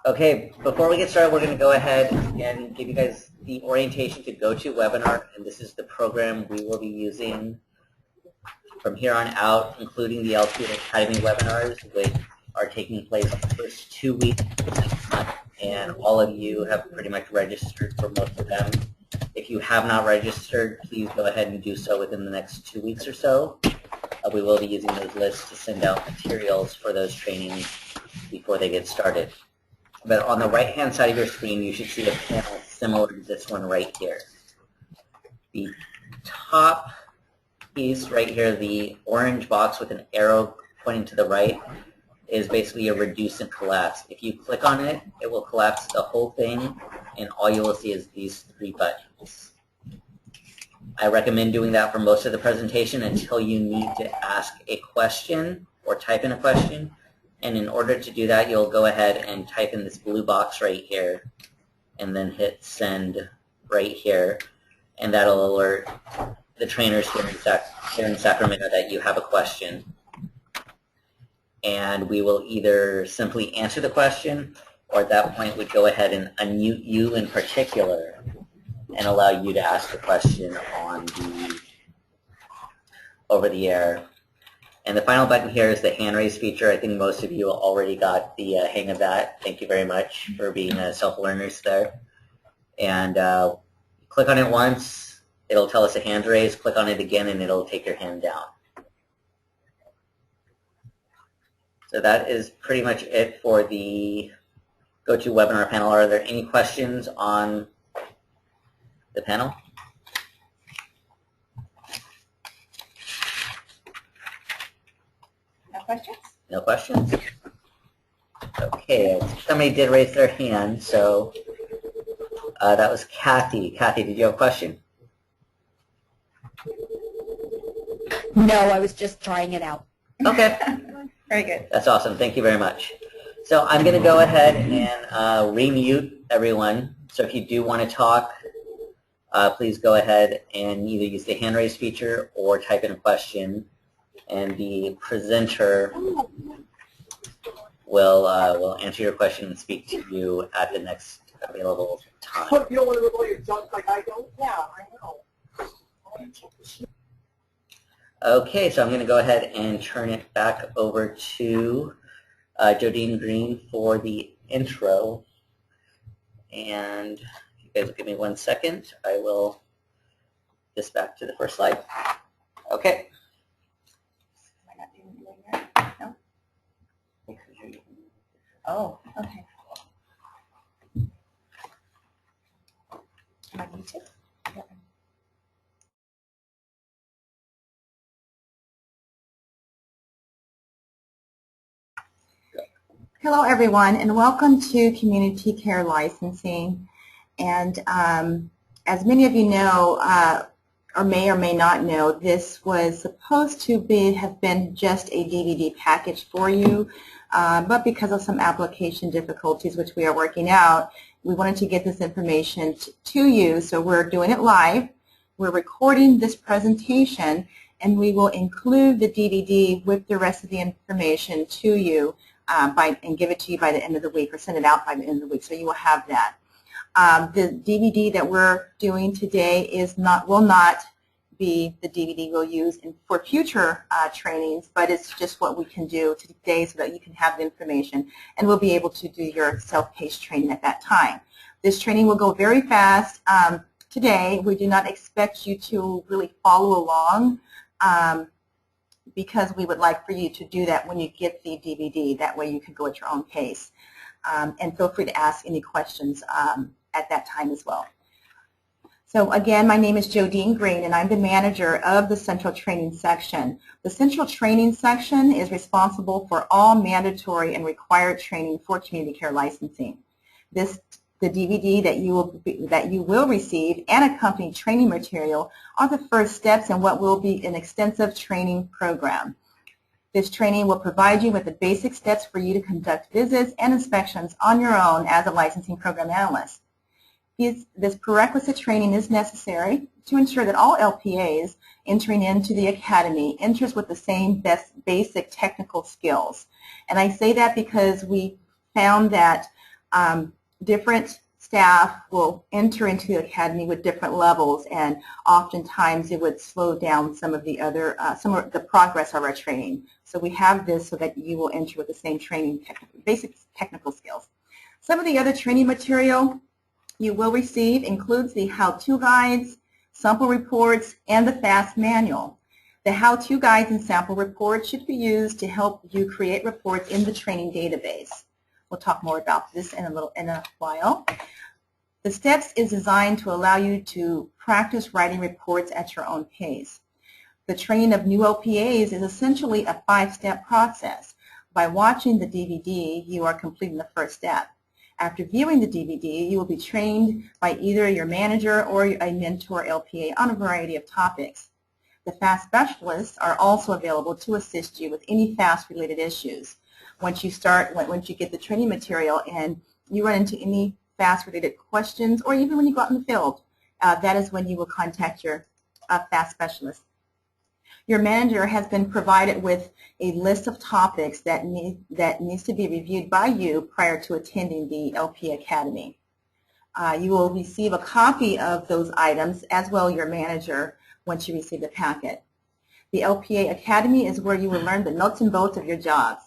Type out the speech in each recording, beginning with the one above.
Okay, before we get started, we're going to go ahead and give you guys the orientation to GoToWebinar, and this is the program we will be using from here on out, including the LPA Academy webinars, which are taking place the first 2 weeks of next month, and all of you have pretty much registered for most of them. If you have not registered, please go ahead and do so within the next 2 weeks or so. We will be using those lists to send out materials for those trainings before they get started. But on the right-hand side of your screen, you should see a panel similar to this one right here. The top piece right here, the orange box with an arrow pointing to the right, is basically a reduce and collapse. If you click on it, it will collapse the whole thing, and all you will see is these 3 buttons. I recommend doing that for most of the presentation until you need to ask a question or type in a question. And in order to do that, you'll go ahead and type in this blue box right here and then hit send right here. And that'll alert the trainers here in Sacramento that you have a question. And we will either simply answer the question, or at that point we'd go ahead and unmute you in particular and allow you to ask the question on the over the air. And the final button here is the hand raise feature. I think most of you already got the hang of that. Thank you very much for being self-learners there. And click on it once, it'll tell us a hand raise. Click on it again and it'll take your hand down. So that is pretty much it for the GoToWebinar panel. Are there any questions on the panel? No questions? No questions? Okay, somebody did raise their hand, so that was Kathy. Kathy, did you have a question? No, I was just trying it out. Okay. Very good. That's awesome. Thank you very much. So I'm going to go ahead and remute everyone. So if you do want to talk, please go ahead and either use the hand raise feature or type in a question, and the presenter will answer your question and speak to you at the next available time. Hope you don't want to roll your junk like I don't. Yeah, I know. Okay, so I'm going to go ahead and turn it back over to Jodine Green for the intro. And if you guys will give me 1 second, I will this back to the first slide. Okay. Am I not doing that? No? Oh, okay. Am I muted? Yep. Hello, everyone, and welcome to Community Care Licensing. And as many of you know, or may not know, this was supposed to have been just a DVD package for you, but because of some application difficulties, which we are working out, we wanted to get this information to you, so we're doing it live. We're recording this presentation, and we will include the DVD with the rest of the information to you and give it to you by the end of the week, or send it out by the end of the week, so you will have that. The DVD that we're doing today will not be the DVD we'll use for future trainings, but it's just what we can do today so that you can have the information, and we'll be able to do your self-paced training at that time. This training will go very fast. Today, we do not expect you to really follow along, because we would like for you to do that when you get the DVD. That way you can go at your own pace. And feel free to ask any questions at that time as well. So again, my name is Jodine Green, and I'm the manager of the Central Training Section. The Central Training Section is responsible for all mandatory and required training for community care licensing. The DVD that you will receive and accompanying training material are the first steps in what will be an extensive training program. This training will provide you with the basic steps for you to conduct visits and inspections on your own as a licensing program analyst. This prerequisite training is necessary to ensure that all LPAs entering into the academy enters with the same basic technical skills. And I say that because we found that Different staff will enter into the academy with different levels, and oftentimes it would slow down some of the other, some of the progress of our training. So we have this so that you will enter with the same training, basic technical skills. Some of the other training material you will receive includes the how-to guides, sample reports, and the FAST manual. The how-to guides and sample reports should be used to help you create reports in the training database. We'll talk more about this in a while. The steps is designed to allow you to practice writing reports at your own pace. The training of new LPAs is essentially a 5-step process. By watching the DVD, you are completing the first step. After viewing the DVD, you will be trained by either your manager or a mentor LPA on a variety of topics. The FAST specialists are also available to assist you with any FAST-related issues. Once you get the training material and you run into any FAST-related questions, or even when you go out in the field, that is when you will contact your FAST specialist. Your manager has been provided with a list of topics that needs to be reviewed by you prior to attending the LPA Academy. You will receive a copy of those items, as well as your manager, once you receive the packet. The LPA Academy is where you will learn the nuts and bolts of your jobs.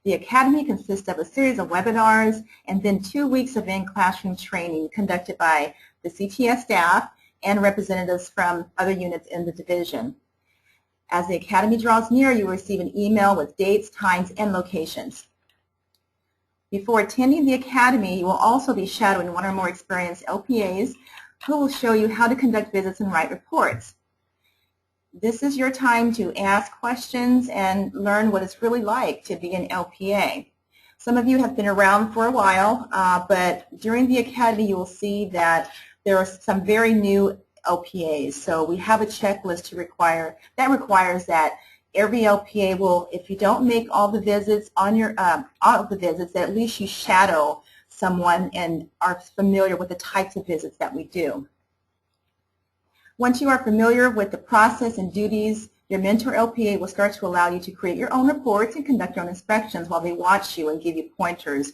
The Academy consists of a series of webinars and then 2 weeks of in-classroom training conducted by the CTS staff and representatives from other units in the division. As the Academy draws near, you will receive an email with dates, times, and locations. Before attending the Academy, you will also be shadowing one or more experienced LPAs who will show you how to conduct visits and write reports. This is your time to ask questions and learn what it's really like to be an LPA. Some of you have been around for a while, but during the Academy you will see that there are some very new LPAs. So we have a checklist that requires that every LPA will, if you don't make all the visits at least you shadow someone and are familiar with the types of visits that we do. Once you are familiar with the process and duties, your mentor LPA will start to allow you to create your own reports and conduct your own inspections while they watch you and give you pointers.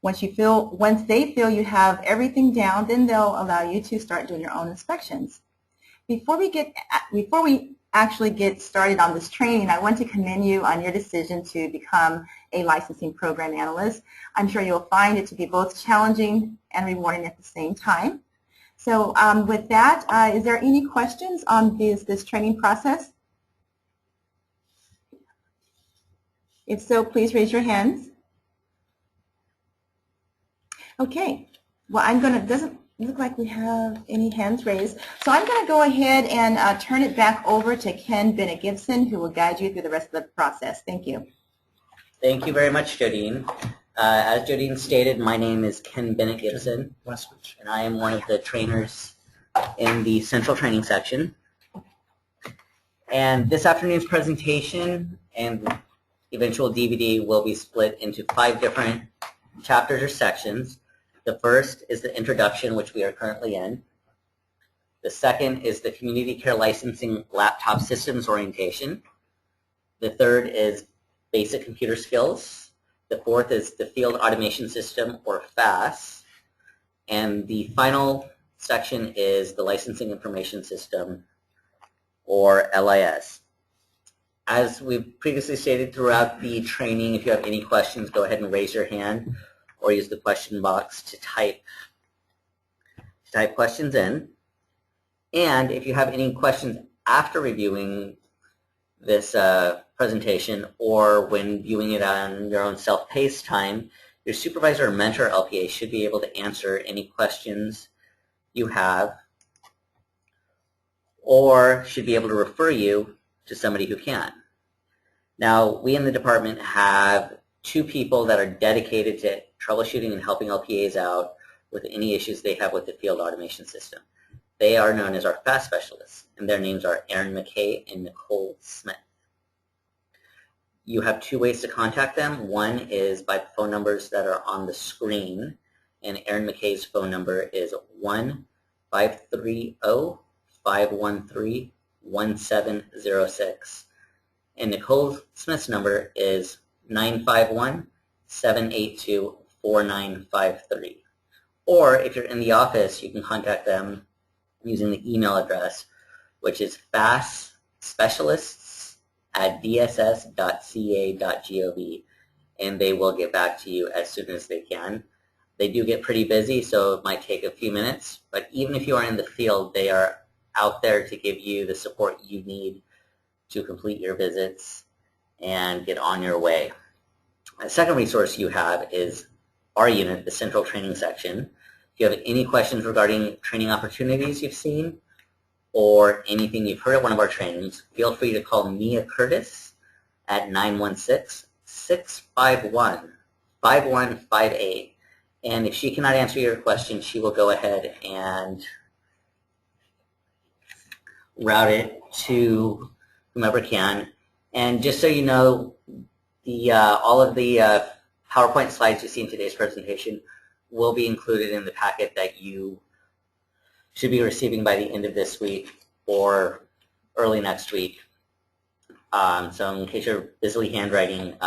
Once they feel you have everything down, then they'll allow you to start doing your own inspections. Before we actually get started on this training, I want to commend you on your decision to become a licensing program analyst. I'm sure you'll find it to be both challenging and rewarding at the same time. So with that, is there any questions on this training process? If so, please raise your hands. Okay. Well, doesn't look like we have any hands raised. So I'm going to go ahead and turn it back over to Ken Bennett-Gibson, who will guide you through the rest of the process. Thank you. Thank you very much, Jodine. As Jodine stated, my name is Ken Bennett-Gibson, and I am one of the trainers in the Central Training section. And this afternoon's presentation and eventual DVD will be split into 5 different chapters or sections. The first is the introduction, which we are currently in. The second is the community care licensing laptop systems orientation. The third is basic computer skills. The fourth is the field automation system, or FAS. And the final section is the licensing information system, or LIS. As we've previously stated throughout the training, if you have any questions, go ahead and raise your hand or use the question box to type questions in. And if you have any questions after reviewing this presentation or when viewing it on your own self-paced time, your supervisor or mentor LPA should be able to answer any questions you have or should be able to refer you to somebody who can. Now, we in the department have 2 people that are dedicated to troubleshooting and helping LPAs out with any issues they have with the field automation system. They are known as our FAST specialists, and their names are Aaron McKay and Nicole Smith. You have 2 ways to contact them. One is by phone numbers that are on the screen, and Aaron McKay's phone number is 1-530-513-1706. And Nicole Smith's number is 951-782-4255. 4953. Or if you're in the office, you can contact them using the email address, which is fastspecialists@dss.ca.gov, and they will get back to you as soon as they can. They do get pretty busy, so it might take a few minutes, but even if you are in the field, they are out there to give you the support you need to complete your visits and get on your way. A second resource you have is our unit, the Central Training Section. If you have any questions regarding training opportunities you've seen or anything you've heard at one of our trainings, feel free to call Mia Curtis at 916-651-5158. And if she cannot answer your question, she will go ahead and route it to whomever can. And just so you know, all of the PowerPoint slides you see in today's presentation will be included in the packet that you should be receiving by the end of this week or early next week. So in case you're busily handwriting,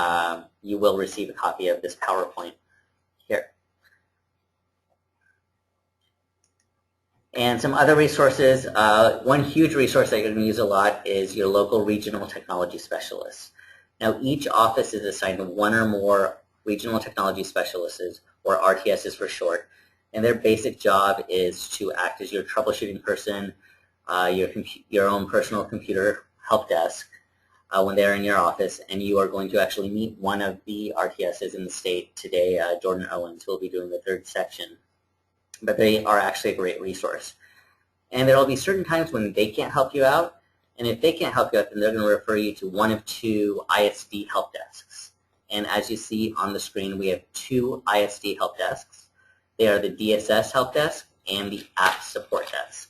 you will receive a copy of this PowerPoint here. And some other resources, one huge resource that you're going to use a lot is your local regional technology specialists. Now each office is assigned to one or more regional technology specialists, or RTSs for short, and their basic job is to act as your troubleshooting person, your own personal computer help desk when they're in your office, and you are going to actually meet one of the RTSs in the state today, Jordan Owens, who will be doing the third section. But they are actually a great resource. And there will be certain times when they can't help you out, and if they can't help you out, then they're going to refer you to one of two ISD help desks. And as you see on the screen, we have two ISD help desks. They are the DSS help desk and the app support desk.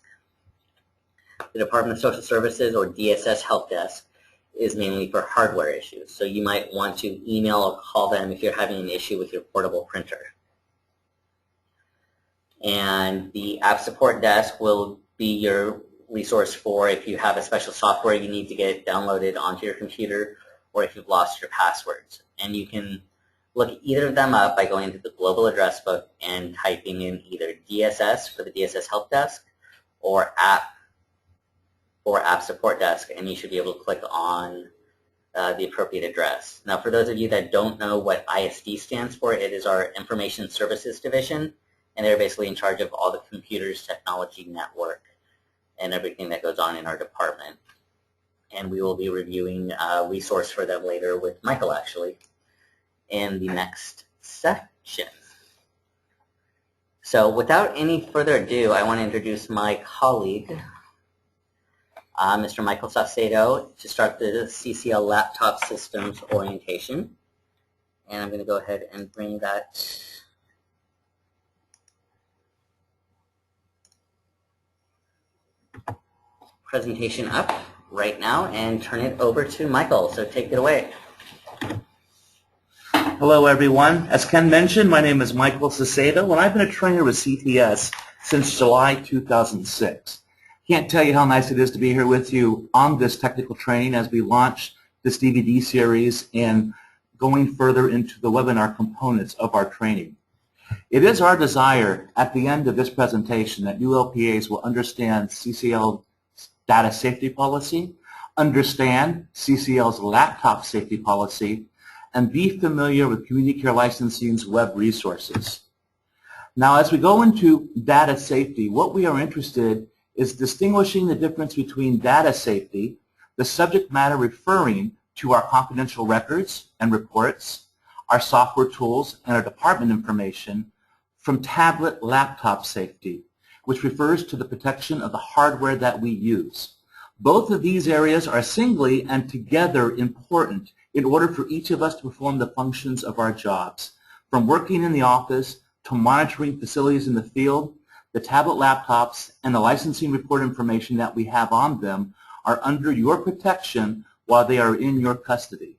The Department of Social Services, or DSS help desk, is mainly for hardware issues. So you might want to email or call them if you're having an issue with your portable printer. And the app support desk will be your resource for if you have a special software you need to get downloaded onto your computer, or if you've lost your passwords. And you can look either of them up by going to the global address book and typing in either DSS for the DSS help desk or app for app support desk, and you should be able to click on the appropriate address. Now for those of you that don't know what ISD stands for, it is our Information Services Division, and they're basically in charge of all the computers, technology, network, and everything that goes on in our department. And we will be reviewing a resource for them later with Michael, actually, in the next section. So without any further ado, I want to introduce my colleague, Mr. Michael Saucedo, to start the CCL laptop systems orientation. And I'm going to go ahead and bring that presentation up right now and turn it over to Michael. So take it away. Hello, everyone. As Ken mentioned, my name is Michael Saucedo, and I've been a trainer with CTS since July 2006. Can't tell you how nice it is to be here with you on this technical training as we launch this DVD series and going further into the webinar components of our training. It is our desire at the end of this presentation that new LPAs will understand CCL data safety policy, understand CCL's laptop safety policy, and be familiar with Community Care Licensing's web resources. Now, as we go into data safety, what we are interested is distinguishing the difference between data safety, the subject matter referring to our confidential records and reports, our software tools, and our department information, from tablet laptop safety, which refers to the protection of the hardware that we use. Both of these areas are singly and together important in order for each of us to perform the functions of our jobs. From working in the office to monitoring facilities in the field, the tablet laptops and the licensing report information that we have on them are under your protection while they are in your custody.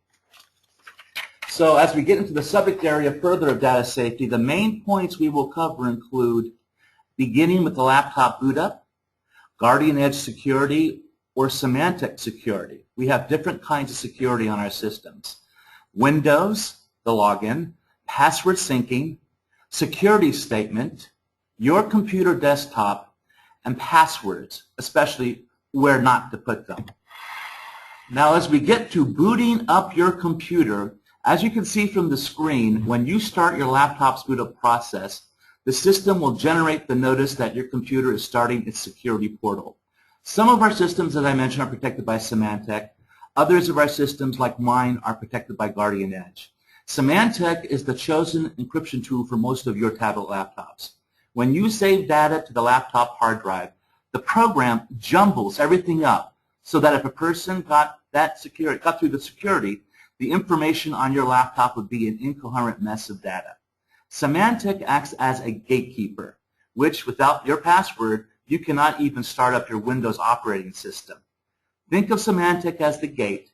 So as we get into the subject area further of data safety, the main points we will cover include beginning with the laptop boot up, Guardian Edge security, or semantic security. We have different kinds of security on our systems. Windows, the login, password syncing, security statement, your computer desktop, and passwords, especially where not to put them. Now as we get to booting up your computer, as you can see from the screen, when you start your laptop's boot up process, the system will generate the notice that your computer is starting its security portal. Some of our systems, as I mentioned, are protected by Symantec. Others of our systems, like mine, are protected by Guardian Edge. Symantec is the chosen encryption tool for most of your tablet laptops. When you save data to the laptop hard drive, the program jumbles everything up so that if a person got through the security, the information on your laptop would be an incoherent mess of data. Symantec acts as a gatekeeper, which without your password, you cannot even start up your Windows operating system. Think of Symantec as the gate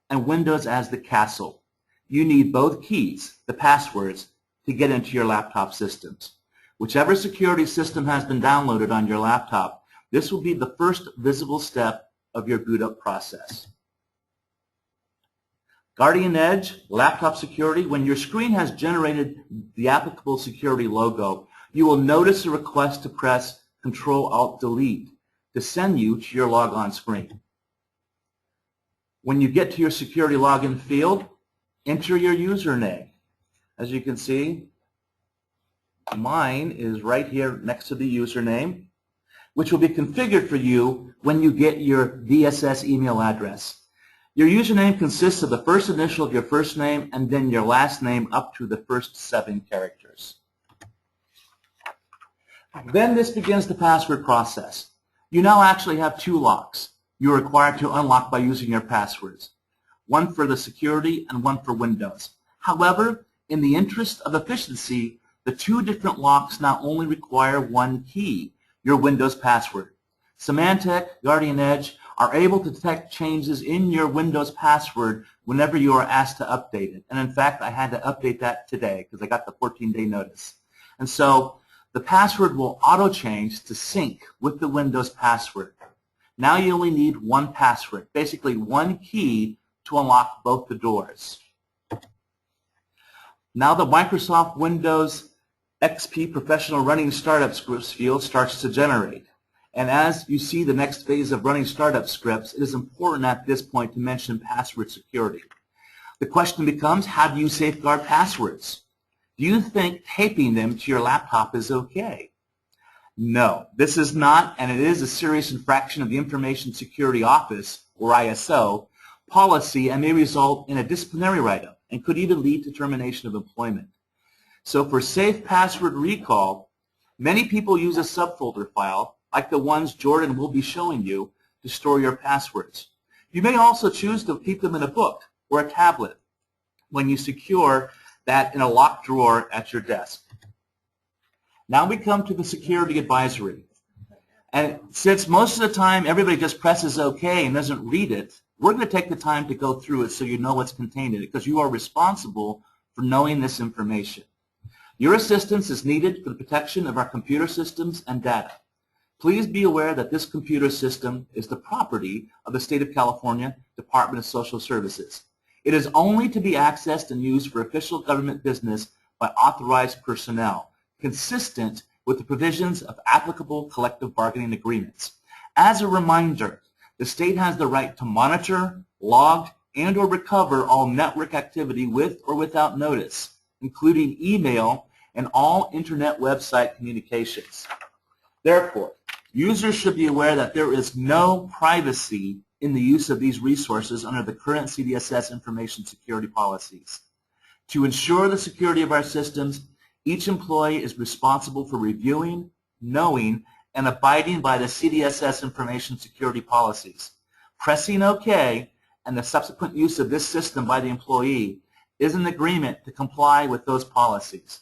and Windows as the castle. You need both keys, the passwords, to get into your laptop systems. Whichever security system has been downloaded on your laptop, this will be the first visible step of your boot up process. Guardian Edge, laptop security, when your screen has generated the applicable security logo, you will notice a request to press Control-Alt-Delete to send you to your logon screen. When you get to your security login field, enter your username. As you can see, mine is right here next to the username, which will be configured for you when you get your VSS email address. Your username consists of the first initial of your first name and then your last name up to the first 7 characters. Then this begins the password process. You now actually have 2 locks you're required to unlock by using your passwords, one for the security and one for Windows. However, in the interest of efficiency, the 2 different locks now only require 1 key, your Windows password. Symantec, Guardian Edge are able to detect changes in your Windows password whenever you are asked to update it. And in fact, I had to update that today because I got the 14-day notice. And so the password will auto-change to sync with the Windows password. Now you only need 1 password, basically 1 key to unlock both the doors. Now the Microsoft Windows XP Professional Running Startup Scripts field starts to generate. And as you see the next phase of running startup scripts, it is important at this point to mention password security. The question becomes, how do you safeguard passwords? Do you think taping them to your laptop is okay? No, this is not, and it is a serious infraction of the Information Security Office, or ISO, policy and may result in a disciplinary write-up and could even lead to termination of employment. So for safe password recall, many people use a subfolder file like the ones Jordan will be showing you to store your passwords. You may also choose to keep them in a book or a tablet when you secure that in a locked drawer at your desk. Now we come to the security advisory. And since most of the time everybody just presses OK and doesn't read it, we're going to take the time to go through it so you know what's contained in it because you are responsible for knowing this information. Your assistance is needed for the protection of our computer systems and data. Please be aware that this computer system is the property of the State of California Department of Social Services. It is only to be accessed and used for official government business by authorized personnel, consistent with the provisions of applicable collective bargaining agreements. As a reminder, the state has the right to monitor, log, and or recover all network activity with or without notice, including email and all internet website communications. Therefore, users should be aware that there is no privacy in the use of these resources under the current CDSS information security policies. To ensure the security of our systems, each employee is responsible for reviewing, knowing, and abiding by the CDSS information security policies. Pressing OK and the subsequent use of this system by the employee is an agreement to comply with those policies.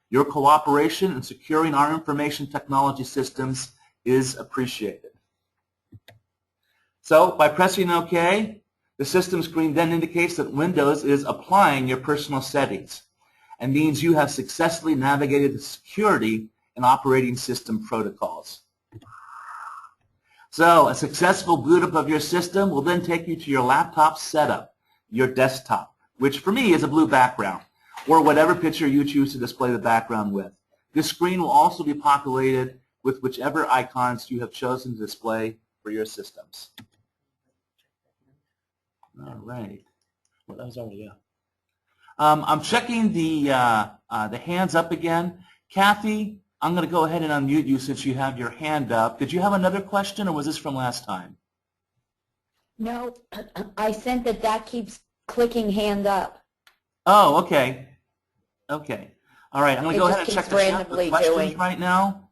Your cooperation in securing our information technology systems is appreciated. So by pressing OK, the system screen then indicates that Windows is applying your personal settings and means you have successfully navigated the security and operating system protocols. So a successful boot up of your system will then take you to your laptop setup, your desktop, which for me is a blue background, or whatever picture you choose to display the background with. This screen will also be populated with whichever icons you have chosen to display for your systems. All right. Well, that was already up. I'm checking the hands up again. Kathy, I'm going to go ahead and unmute you since you have your hand up. Did you have another question, or was this from last time? No, I sent that keeps clicking hand up. Oh, okay. Okay. All right. I'm going to It go just ahead and check keeps the chat randomly for questions doing. right now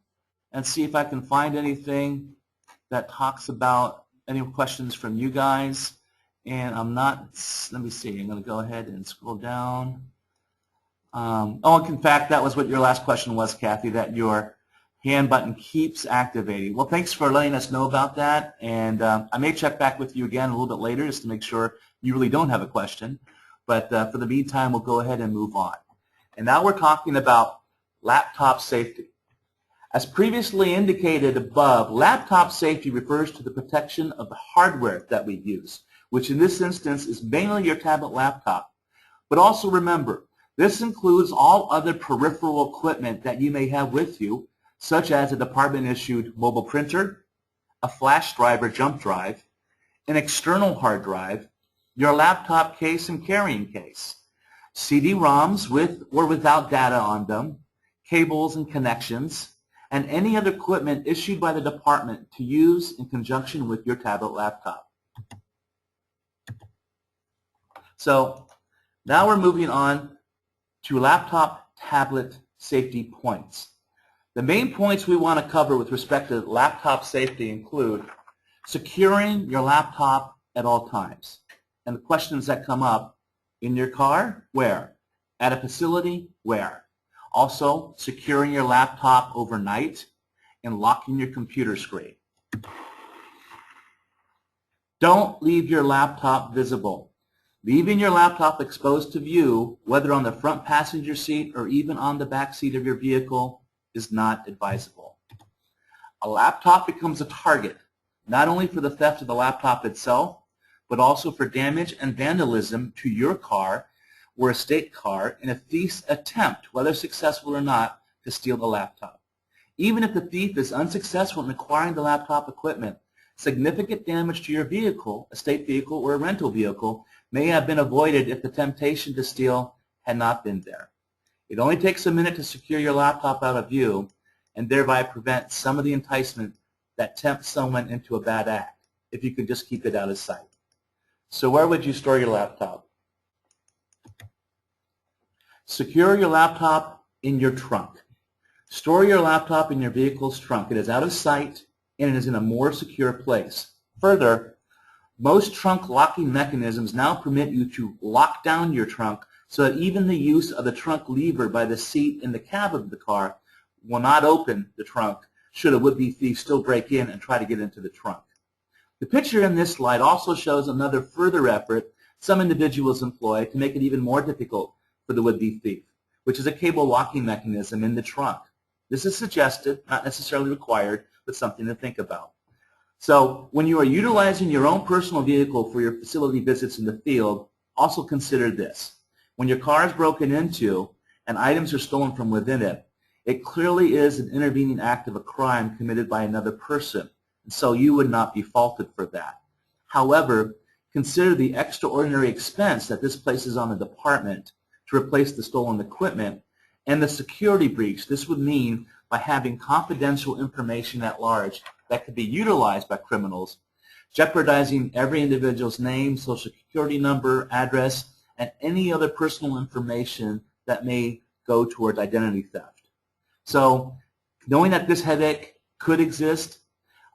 and see if I can find anything that talks about any questions from you guys. And I'm not, let me see, I'm going to go ahead and scroll down. Oh, in fact, that was what your last question was, Kathy, that your hand button keeps activating. Well, thanks for letting us know about that. And I may check back with you again a little bit later just to make sure you really don't have a question. But for the meantime, we'll go ahead and move on. And now we're talking about laptop safety. As previously indicated above, laptop safety refers to the protection of the hardware that we use, which in this instance is mainly your tablet laptop. But also remember, this includes all other peripheral equipment that you may have with you, such as a department-issued mobile printer, a flash drive or jump drive, an external hard drive, your laptop case and carrying case, CD-ROMs with or without data on them, cables and connections, and any other equipment issued by the department to use in conjunction with your tablet laptop. So now we're moving on to laptop tablet safety points. The main points we want to cover with respect to laptop safety include securing your laptop at all times. And the questions that come up: in your car? Where? At a facility? Where? Also, securing your laptop overnight and locking your computer screen. Don't leave your laptop visible. Leaving your laptop exposed to view, whether on the front passenger seat or even on the back seat of your vehicle, is not advisable. A laptop becomes a target, not only for the theft of the laptop itself, but also for damage and vandalism to your car or a state car in a thief's attempt, whether successful or not, to steal the laptop. Even if the thief is unsuccessful in acquiring the laptop equipment, significant damage to your vehicle, a state vehicle or a rental vehicle, may have been avoided if the temptation to steal had not been there. It only takes a minute to secure your laptop out of view and thereby prevent some of the enticement that tempts someone into a bad act, if you could just keep it out of sight. So where would you store your laptop? Secure your laptop in your trunk. Store your laptop in your vehicle's trunk. It is out of sight and it is in a more secure place. Further, most trunk locking mechanisms now permit you to lock down your trunk so that even the use of the trunk lever by the seat in the cab of the car will not open the trunk should a would-be thief still break in and try to get into the trunk. The picture in this slide also shows another further effort some individuals employ to make it even more difficult for the would-be thief, which is a cable locking mechanism in the trunk. This is suggested, not necessarily required, but something to think about. So when you are utilizing your own personal vehicle for your facility visits in the field, also consider this. When your car is broken into and items are stolen from within it, it clearly is an intervening act of a crime committed by another person, and so you would not be faulted for that. However, consider the extraordinary expense that this places on the department to replace the stolen equipment and the security breach this would mean by having confidential information at large that could be utilized by criminals, jeopardizing every individual's name, social security number, address, and any other personal information that may go towards identity theft. So knowing that this headache could exist,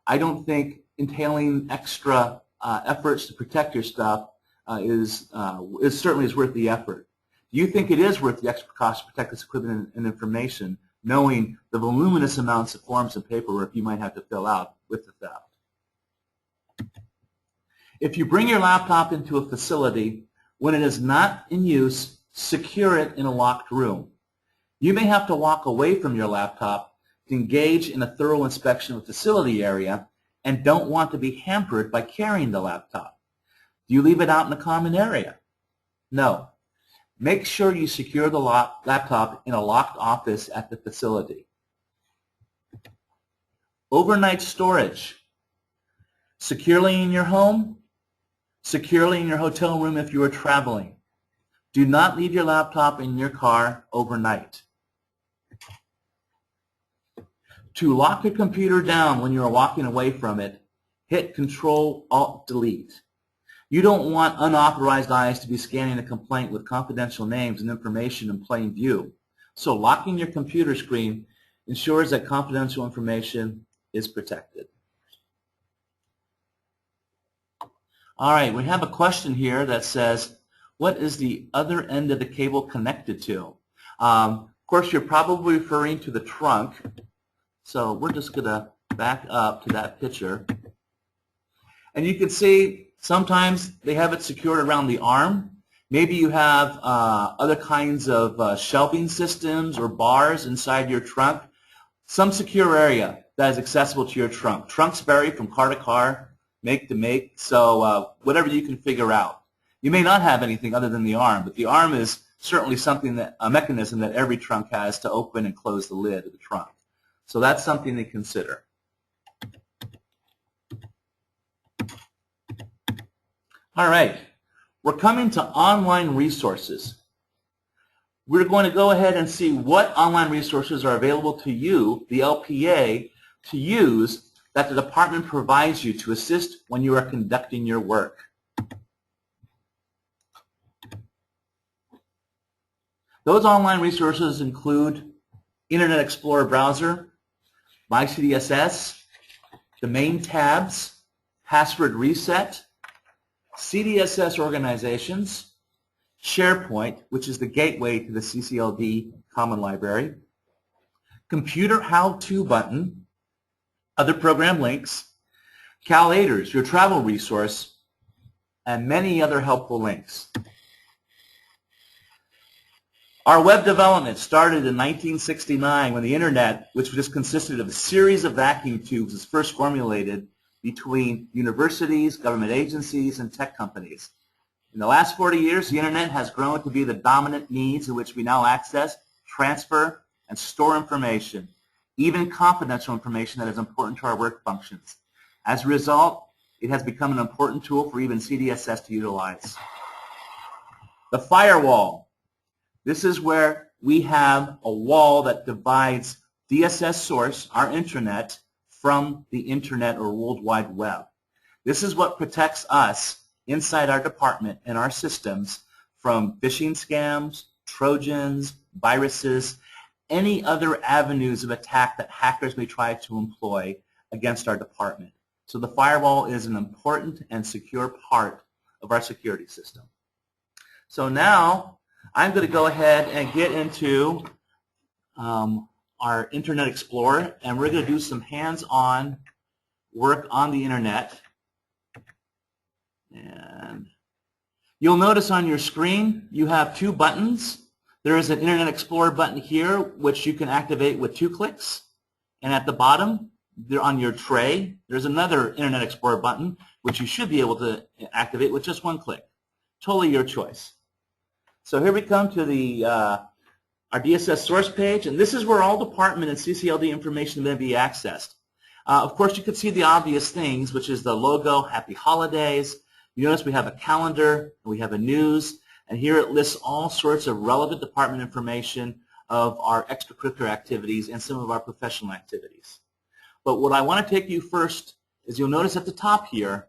I don't think entailing extra efforts to protect your stuff is certainly worth the effort. Do you think it is worth the extra cost to protect this equipment and information, knowing the voluminous amounts of forms and paperwork you might have to fill out with the theft? If you bring your laptop into a facility, when it is not in use, secure it in a locked room. You may have to walk away from your laptop to engage in a thorough inspection of the facility area and don't want to be hampered by carrying the laptop. Do you leave it out in a common area? No. Make sure you secure the laptop in a locked office at the facility. Overnight storage. Securely in your home, securely in your hotel room if you are traveling. Do not leave your laptop in your car overnight. To lock your computer down when you are walking away from it, hit Control-Alt-Delete. You don't want unauthorized eyes to be scanning a complaint with confidential names and information in plain view. So locking your computer screen ensures that confidential information is protected. All right, we have a question here that says, what is the other end of the cable connected to? Of course, you're probably referring to the trunk. So we're just going to back up to that picture. And you can see sometimes they have it secured around the arm. Maybe you have other kinds of shelving systems or bars inside your trunk. Some secure area that is accessible to your trunk. Trunks vary from car to car, make to make, so whatever you can figure out. You may not have anything other than the arm, but the arm is certainly something that, a mechanism that every trunk has to open and close the lid of the trunk. So that's something to consider. All right, we're coming to online resources. We're going to go ahead and see what online resources are available to you, the LPA, to use that the department provides you to assist when you are conducting your work. Those online resources include Internet Explorer browser, MyCDSS, domain tabs, password reset, CDSS organizations, SharePoint, which is the gateway to the CCLD Common Library, computer how-to button, other program links, CalAiders, your travel resource, and many other helpful links. Our web development started in 1969 when the Internet, which just consisted of a series of vacuum tubes, was first formulated between universities, government agencies, and tech companies. In the last 40 years, the Internet has grown to be the dominant means in which we now access, transfer, and store information, even confidential information that is important to our work functions. As a result, it has become an important tool for even CDSS to utilize. The firewall. This is where we have a wall that divides DSS source, our intranet, from the Internet or World Wide Web. This is what protects us inside our department and our systems from phishing scams, Trojans, viruses, any other avenues of attack that hackers may try to employ against our department. So the firewall is an important and secure part of our security system. So now I'm going to go ahead and get into our Internet Explorer, and we're going to do some hands-on work on the Internet. And you'll notice on your screen you have two buttons. There is an Internet Explorer button here, which you can activate with 2 clicks. And at the bottom, there on your tray, there's another Internet Explorer button, which you should be able to activate with just 1 click. Totally your choice. So here we come to the our DSS source page, and this is where all department and CCLD information may be accessed. Of course, you can see the obvious things, which is the logo, Happy Holidays. You notice we have a calendar, and we have a news, and here it lists all sorts of relevant department information of our extracurricular activities and some of our professional activities. But what I want to take you first is you'll notice at the top here,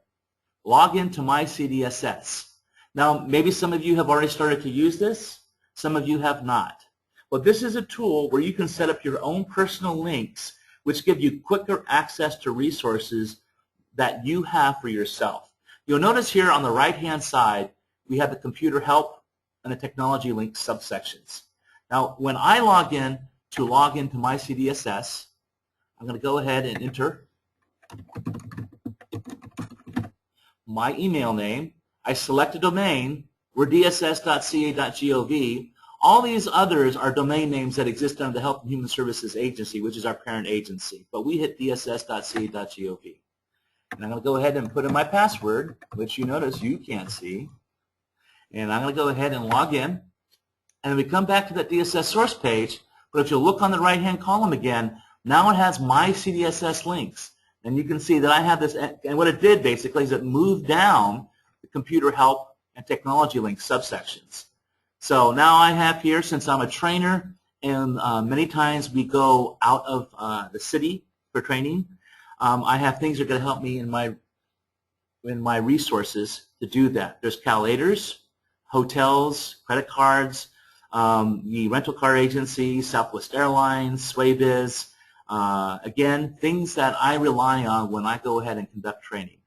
log into MyCDSS. Now, maybe some of you have already started to use this, some of you have not. But this is a tool where you can set up your own personal links, which give you quicker access to resources that you have for yourself. You'll notice here on the right-hand side, we have the computer help and the technology link subsections. Now, when I log into MyCDSS, I'm going to go ahead and enter my email name. I select a domain. We're dss.ca.gov. All these others are domain names that exist under the Health and Human Services Agency, which is our parent agency. But we hit dss.ca.gov. And I'm going to go ahead and put in my password, which you notice you can't see. And I'm going to go ahead and log in. And we come back to that DSS source page, but if you look on the right-hand column again, now it has my CDSS links. And you can see that I have this, and what it did basically is it moved down the computer help and technology link subsections. So now I have here, since I'm a trainer, and many times we go out of the city for training, I have things that are going to help me in my resources to do that. There's CalAiders, hotels, credit cards, the rental car agency, Southwest Airlines, Swaybiz. Again, things that I rely on when I go ahead and conduct training.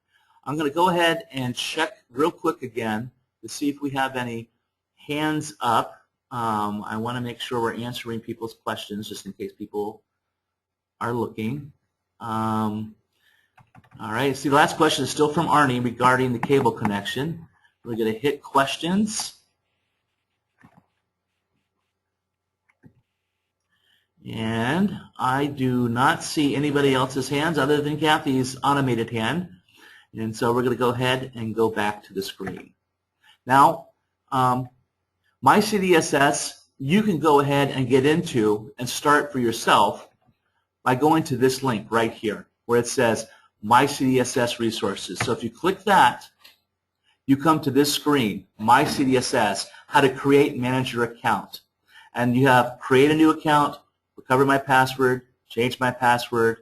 I'm going to go ahead and check real quick again to see if we have any hands up. I want to make sure we're answering people's questions just in case people are looking. All right, see, the last question is still from Arnie regarding the cable connection. We're going to hit questions. And I do not see anybody else's hands other than Kathy's automated hand. And so we're going to go ahead and go back to the screen. Now, my CDSS, you can go ahead and get into and start for yourself by going to this link right here where it says My CDSS Resources. So if you click that, you come to this screen, My CDSS, how to create and manage your account. And you have create a new account, recover my password, change my password,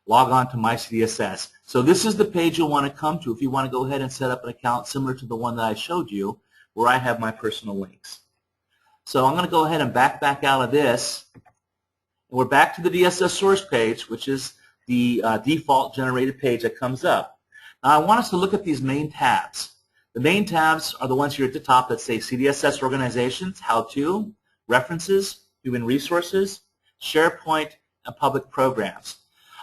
log on to My CDSS. So this is the page you'll want to come to if you want to go ahead and set up an account similar to the one that I showed you where I have my personal links. So I'm going to go ahead and back out of this. And we're back to the DSS source page, which is the default generated page that comes up. Now I want us to look at these main tabs. The main tabs are the ones here at the top that say CDSS Organizations, How To, References, Human Resources, SharePoint, and Public Programs.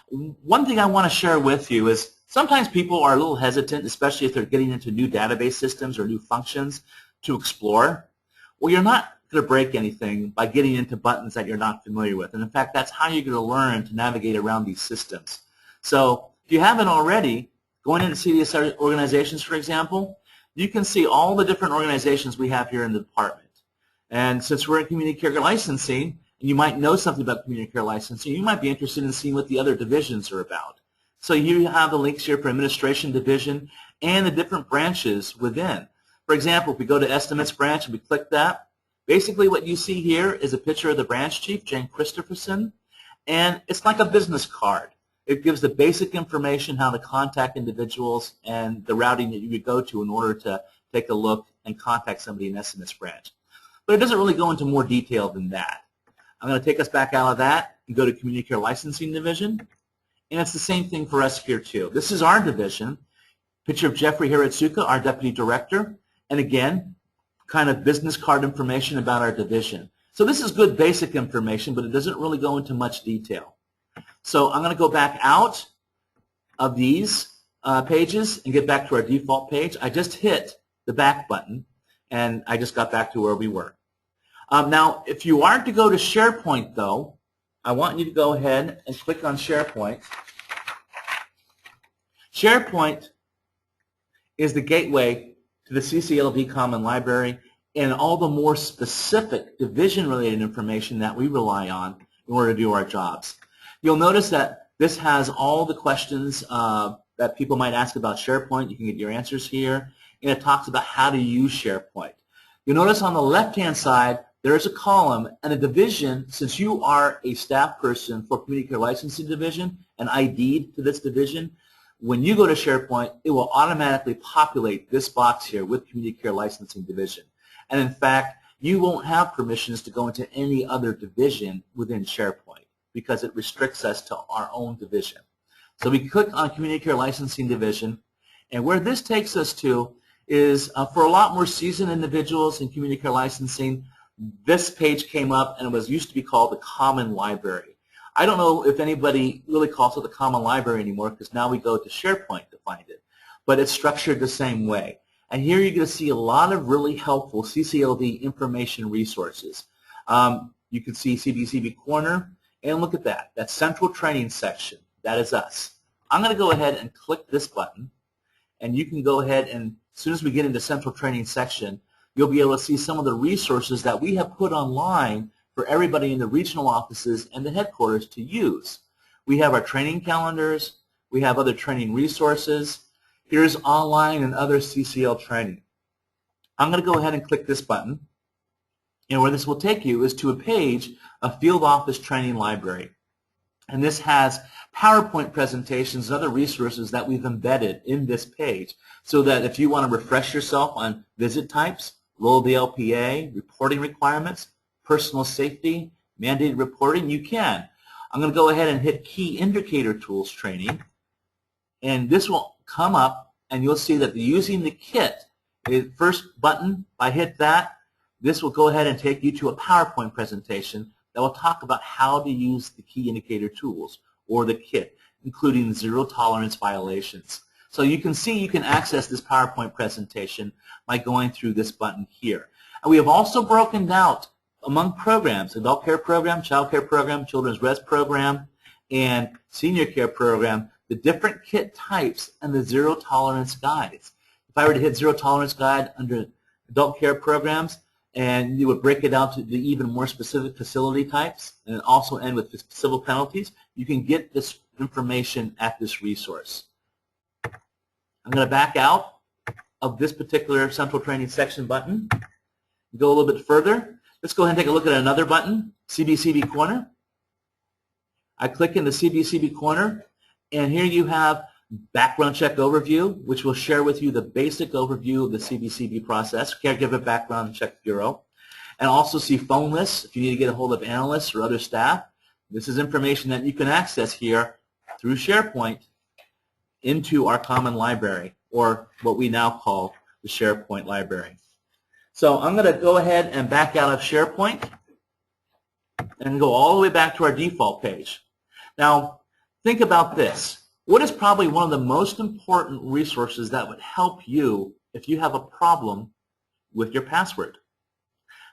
One thing I want to share with you is sometimes people are a little hesitant, especially if they're getting into new database systems or new functions to explore. Well, you're not going to break anything by getting into buttons that you're not familiar with. And in fact, that's how you're going to learn to navigate around these systems. So if you haven't already, going into CDSS Organizations, for example, you can see all the different organizations we have here in the department. And since we're in community care licensing, and you might know something about community care licensing, you might be interested in seeing what the other divisions are about. So you have the links here for administration division and the different branches within. For example, if we go to estimates branch and we click that, basically what you see here is a picture of the branch chief, Jane Christopherson, and it's like a business card. It gives the basic information how to contact individuals and the routing that you would go to in order to take a look and contact somebody in estimates branch. But it doesn't really go into more detail than that. I'm going to take us back out of that and go to Community Care Licensing Division. And it's the same thing for us here too. This is our division. Picture of Jeffrey Hiratsuka, our Deputy Director. And again, kind of business card information about our division. So this is good basic information, but it doesn't really go into much detail. So I'm going to go back out of these pages and get back to our default page. I just hit the back button, and I just got back to where we were. Now, if you are to go to SharePoint, though, I want you to go ahead and click on SharePoint. SharePoint is the gateway to the CCLD Common Library and all the more specific division-related information that we rely on in order to do our jobs. You'll notice that this has all the questions that people might ask about SharePoint. You can get your answers here, and it talks about how to use SharePoint. You'll notice on the left-hand side, there is a column and a division. Since you are a staff person for Community Care Licensing Division and ID'd to this division, when you go to SharePoint, it will automatically populate this box here with Community Care Licensing Division. And in fact, you won't have permissions to go into any other division within SharePoint because it restricts us to our own division. So we click on Community Care Licensing Division, and where this takes us to is for a lot more seasoned individuals in community care licensing, this page came up and it was used to be called the Common Library. I don't know if anybody really calls it the Common Library anymore because now we go to SharePoint to find it, but it's structured the same way. And here you're going to see a lot of really helpful CCLD information resources. You can see CDCB Corner, and look at that. That Central Training section. That is us. I'm going to go ahead and click this button, and you can go ahead and as soon as we get into Central Training section, you'll be able to see some of the resources that we have put online for everybody in the regional offices and the headquarters to use. We have our training calendars. We have other training resources. Here's online and other CCL training. I'm going to go ahead and click this button. And where this will take you is to a page of Field Office Training Library. And this has PowerPoint presentations and other resources that we've embedded in this page so that if you want to refresh yourself on visit types, role of the LPA, reporting requirements, personal safety, mandated reporting, you can. I'm going to go ahead and hit Key Indicator Tools Training. And this will come up and you'll see that using the kit, the first button, if I hit that, this will go ahead and take you to a PowerPoint presentation that will talk about how to use the key indicator tools or the kit, including zero tolerance violations. So you can see you can access this PowerPoint presentation by going through this button here. And we have also broken out among programs, adult care program, child care program, children's res program, and senior care program, the different kit types and the zero tolerance guides. If I were to hit zero tolerance guide under adult care programs, and you would break it out to the even more specific facility types and also end with civil penalties, you can get this information at this resource. I'm going to back out of this particular central training section button, go a little bit further. Let's go ahead and take a look at another button, CBCB Corner. I click in the CBCB Corner, and here you have background check overview, which will share with you the basic overview of the CBCB process, Caregiver Background Check Bureau, and also see phone lists if you need to get a hold of analysts or other staff. This is information that you can access here through SharePoint into our common library, or what we now call the SharePoint library. So I'm going to go ahead and back out of SharePoint and go all the way back to our default page. Now, think about this. What is probably one of the most important resources that would help you if you have a problem with your password?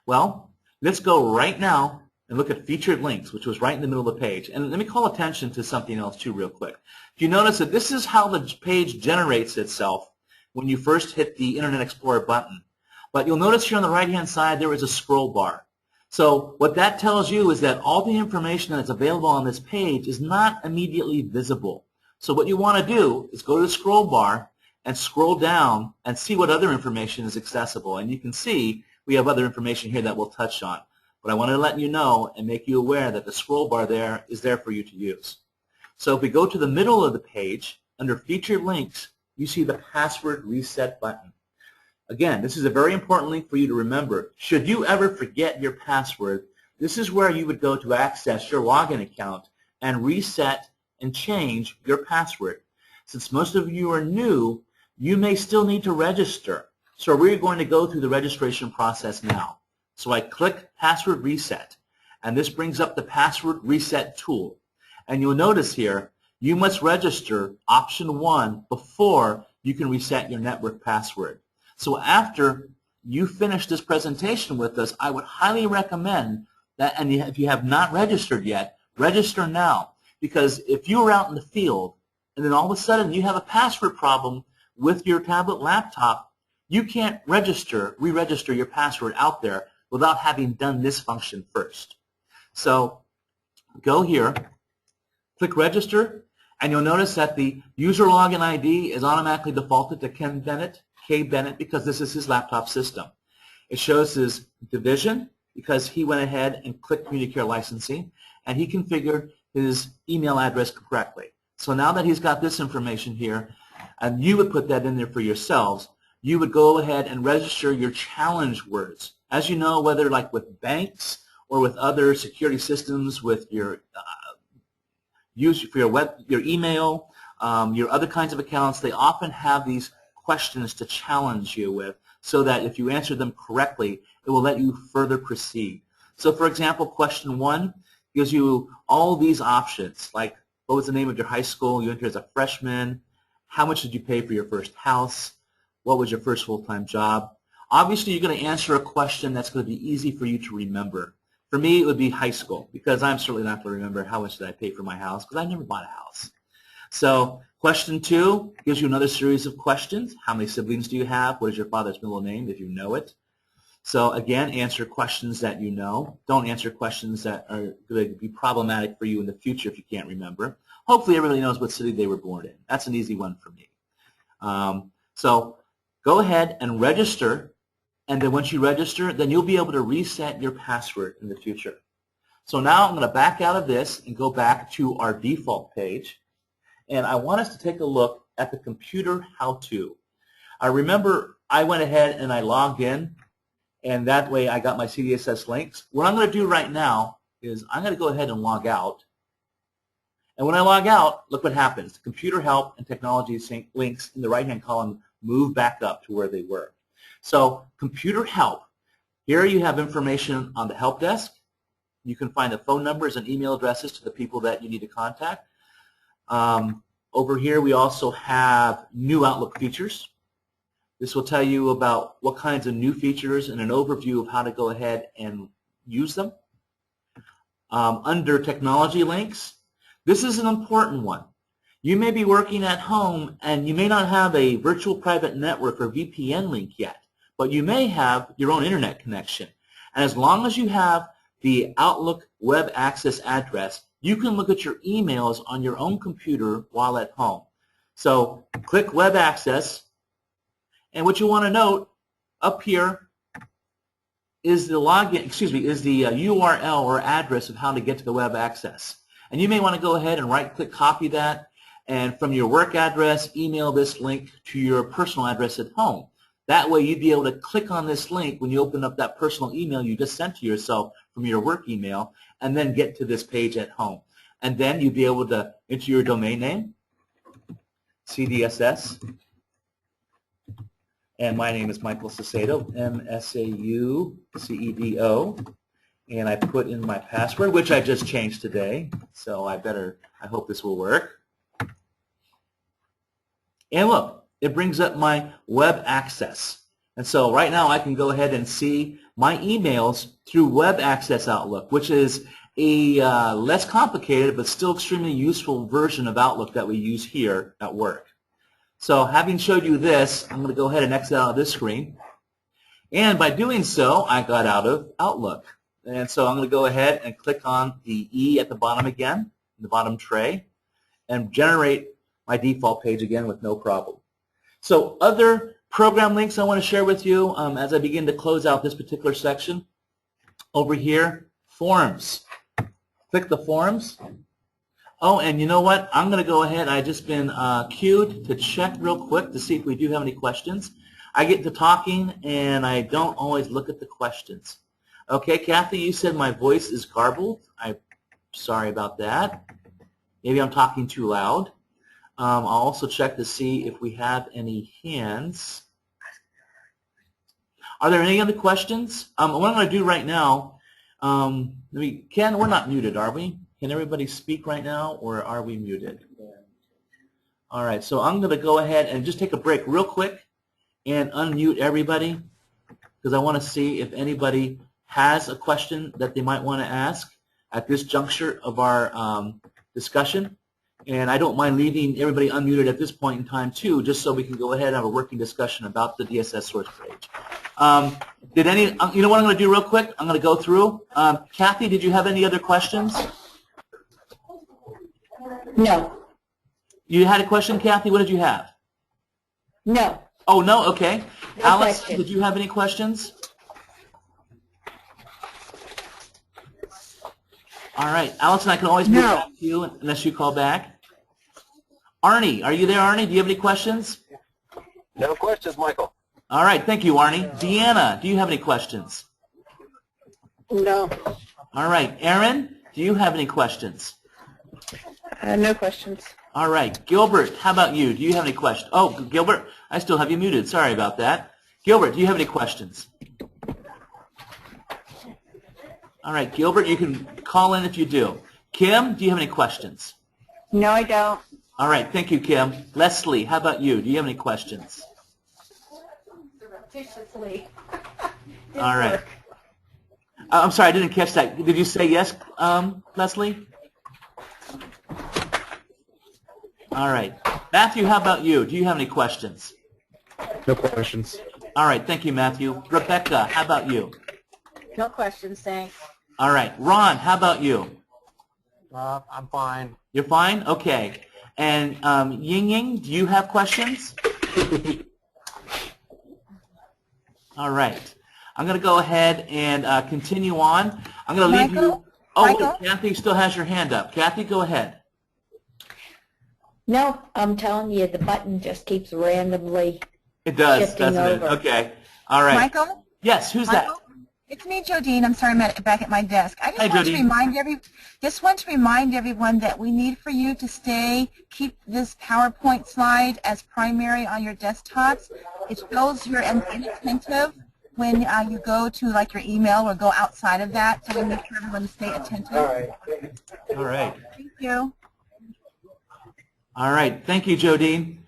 Well, let's go right now and look at featured links, which was right in the middle of the page. And let me call attention to something else too real quick. If you notice that this is how the page generates itself when you first hit the Internet Explorer button. But you'll notice here on the right-hand side there is a scroll bar. So what that tells you is that all the information that's available on this page is not immediately visible. So what you want to do is go to the scroll bar and scroll down and see what other information is accessible. And you can see we have other information here that we'll touch on. But I wanted to let you know and make you aware that the scroll bar there is there for you to use. So if we go to the middle of the page, under Featured Links, you see the Password Reset button. Again, this is a very important link for you to remember. Should you ever forget your password, this is where you would go to access your login account and reset and change your password. Since most of you are new, you may still need to register. So we're going to go through the registration process now. So I click Password Reset, and this brings up the Password Reset tool. And you'll notice here, you must register option 1 before you can reset your network password. So after you finish this presentation with us, I would highly recommend that, and if you have not registered yet, register now. Because if you are out in the field and then all of a sudden you have a password problem with your tablet laptop, you can't re-register your password out there without having done this function first. So go here, click Register, and you'll notice that the user login ID is automatically defaulted to Ken Bennett, K. Bennett, because this is his laptop system. It shows his division because he went ahead and clicked Community Care Licensing, and he configured his email address correctly. So now that he's got this information here, and you would put that in there for yourselves, you would go ahead and register your challenge words. As you know, whether like with banks or with other security systems, with your use for your email, your other kinds of accounts, they often have these questions to challenge you with, so that if you answer them correctly, it will let you further proceed. So for example, question 1 gives you all these options, like what was the name of your high school you entered as a freshman, how much did you pay for your first house, what was your first full-time job. Obviously, you're going to answer a question that's going to be easy for you to remember. For me, it would be high school, because I'm certainly not going to remember how much did I pay for my house, because I never bought a house. So question 2 gives you another series of questions. How many siblings do you have? What is your father's middle name, if you know it? So again, answer questions that you know. Don't answer questions that are going to be problematic for you in the future if you can't remember. Hopefully everybody knows what city they were born in. That's an easy one for me. So go ahead and register, and then once you register, then you'll be able to reset your password in the future. So now I'm going to back out of this and go back to our default page, and I want us to take a look at the computer how-to. I remember I went ahead and I logged in, and that way I got my CDSS links. What I'm going to do right now is I'm going to go ahead and log out. And when I log out, look what happens. The computer help and technology links in the right-hand column move back up to where they were. So computer help, here you have information on the help desk. You can find the phone numbers and email addresses to the people that you need to contact. Over here we also have new Outlook features. This will tell you about what kinds of new features and an overview of how to go ahead and use them. Under technology links, this is an important one. You may be working at home and you may not have a virtual private network or VPN link yet, but you may have your own internet connection. And as long as you have the Outlook web access address, you can look at your emails on your own computer while at home. So click web access, and what you want to note up here is the login, is the URL or address of how to get to the web access. And you may want to go ahead and right-click copy that, and from your work address, email this link to your personal address at home. That way you'd be able to click on this link when you open up that personal email you just sent to yourself from your work email, and then get to this page at home. And then you'd be able to enter your domain name, CDSS, and my name is Michael Sacedo, M-S-A-U-C-E-D-O. And I put in my password, which I just changed today, so I hope this will work. And look, it brings up my web access. And so right now I can go ahead and see my emails through web access Outlook, which is a less complicated but still extremely useful version of Outlook that we use here at work. So having showed you this, I'm going to go ahead and exit out of this screen. And by doing so, I got out of Outlook. And so I'm going to go ahead and click on the E at the bottom again, the bottom tray, and generate my default page again with no problem. So other program links I want to share with you as I begin to close out this particular section. Over here, forms. Click the forms. Oh, and you know what? I'm going to go ahead. I've just been queued to check real quick to see if we do have any questions. I get to talking, and I don't always look at the questions. Okay, Kathy, you said my voice is garbled. I'm sorry about that. Maybe I'm talking too loud. I'll also check to see if we have any hands. Are there any other questions? What I'm going to do right now, Ken, we're not muted, are we? Can everybody speak right now, or are we muted? All right, so I'm going to go ahead and just take a break real quick and unmute everybody, because I want to see if anybody has a question that they might want to ask at this juncture of our discussion. And I don't mind leaving everybody unmuted at this point in time too, just so we can go ahead and have a working discussion about the DSS source page. You know what I'm going to do real quick? I'm going to go through. Kathy, did you have any other questions? No. You had a question, Kathy? What did you have? No. Oh, no? Okay. No Alice, question. did you have any questions? All right. Allison, I can always move back to you unless you call back. Arnie, are you there, Arnie? Do you have any questions? No questions, Michael. All right. Thank you, Arnie. Deanna, do you have any questions? No. All right. Aaron, do you have any questions? No questions. All right. Gilbert, how about you? Do you have any questions? Oh, Gilbert, I still have you muted. Sorry about that. Gilbert, do you have any questions? All right, Gilbert, you can call in if you do. Kim, do you have any questions? No, I don't. All right, thank you, Kim. Leslie, how about you? Do you have any questions? Surreptitiously. All right. I'm sorry, I didn't catch that. Did you say yes, Leslie? All right. Matthew, how about you? Do you have any questions? No questions. All right, thank you, Matthew. Rebecca, how about you? No questions, thanks. All right, Ron, how about you? I'm fine. You're fine? Okay. And Ying Ying, do you have questions? All right. I'm going to go ahead and continue on. I'm going to leave Michael? you. Oh, Michael? wait, Kathy still has your hand up. Kathy, go ahead. No, I'm telling you, the button just keeps randomly. It does, Shifting doesn't it? over. Okay. All right. Michael? Yes, who's Michael? that? It's me, Jodine. I'm sorry, I'm back at my desk. I Hi, just want to Jodine. want to remind everyone that we need for you to keep this PowerPoint slide as primary on your desktops. It shows you're inattentive when you go to like your email or go outside of that, so we need for everyone to stay attentive. All right. Thank you. All right. Thank you, Jodine.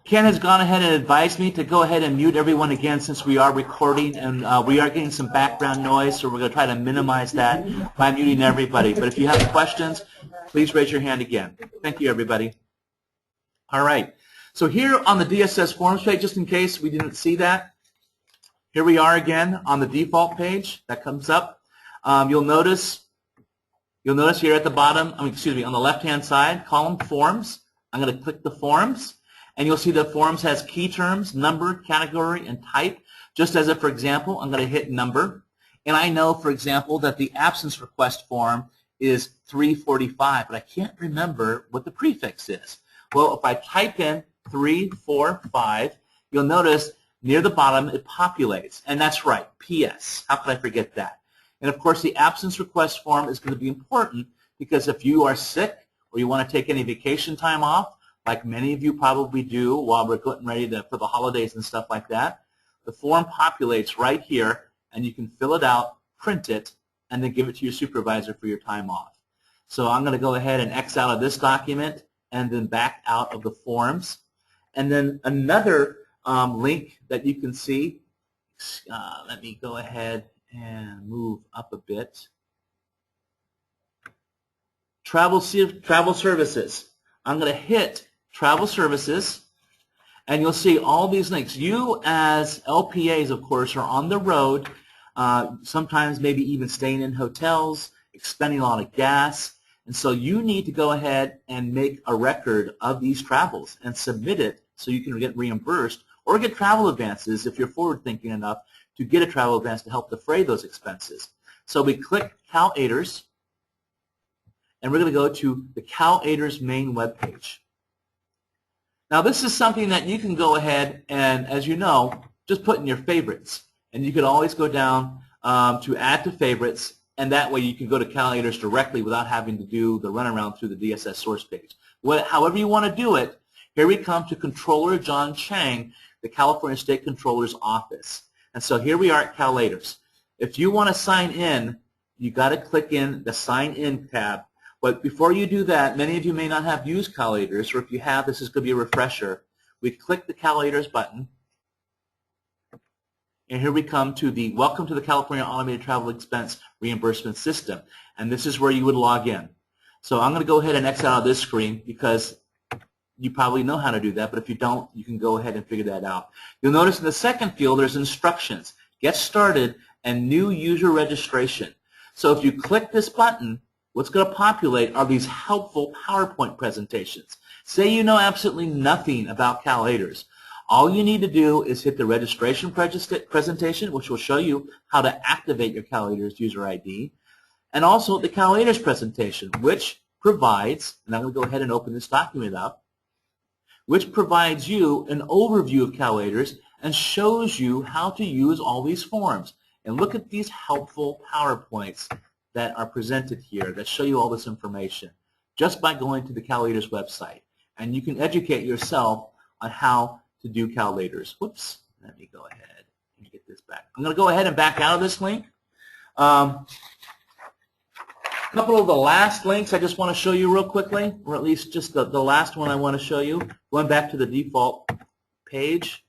Ken has gone ahead and advised me to go ahead and mute everyone again since we are recording and we are getting some background noise, so we're going to try to minimize that by muting everybody. But if you have questions, please raise your hand again. Thank you, everybody. All right. So here on the DSS Forms page, just in case we didn't see that, here we are again on the default page that comes up. You'll notice here at the bottom, on the left-hand side, column Forms. I'm going to click the Forms. And you'll see that Forms has key terms, number, category, and type. Just as if, for example, I'm going to hit number. And I know, for example, that the absence request form is 345, but I can't remember what the prefix is. Well, if I type in 345, you'll notice near the bottom it populates. And that's right, PS. How could I forget that? And, of course, the absence request form is going to be important because if you are sick or you want to take any vacation time off, like many of you probably do while we're getting ready for the holidays and stuff like that, the form populates right here, and you can fill it out, print it, and then give it to your supervisor for your time off. So I'm going to go ahead and X out of this document and then back out of the Forms. And then another link that you can see, let me go ahead and move up a bit. Travel services. I'm going to hit Travel Services, and you'll see all these links. You as LPAs, of course, are on the road, sometimes maybe even staying in hotels, expending a lot of gas, and so you need to go ahead and make a record of these travels and submit it so you can get reimbursed or get travel advances if you're forward-thinking enough to get a travel advance to help defray those expenses. So we click CalAiders, and we're going to go to the CalAiders main webpage. Now this is something that you can go ahead and, as you know, just put in your favorites. And you can always go down to add to favorites, and that way you can go to CalAiders directly without having to do the runaround through the DSS source page. However you want to do it, here we come to Controller John Chang, the California State Controller's office. And so here we are at CalAiders. If you want to sign in, you got to click in the Sign In tab. But before you do that, many of you may not have used CalAiders, or if you have, this is going to be a refresher. We click the CalAiders button, and here we come to the Welcome to the California Automated Travel Expense Reimbursement System, and this is where you would log in. So I'm going to go ahead and X out of this screen because you probably know how to do that, but if you don't, you can go ahead and figure that out. You'll notice in the second field there's instructions, Get Started, and New User Registration. So if you click this button, what's going to populate are these helpful PowerPoint presentations. Say you know absolutely nothing about CalAiders. All you need to do is hit the registration presentation, which will show you how to activate your CalAiders user ID, and also the CalAiders presentation, which provides, and I'm going to go ahead and open this document up, which provides you an overview of CalAiders and shows you how to use all these forms. And look at these helpful PowerPoints that are presented here that show you all this information just by going to the CalAiders website. And you can educate yourself on how to do CalAiders. Whoops, let me go ahead and get this back. I'm going to go ahead and back out of this link. A couple of the last links I just want to show you real quickly, or at least just the last one I want to show you. Going back to the default page.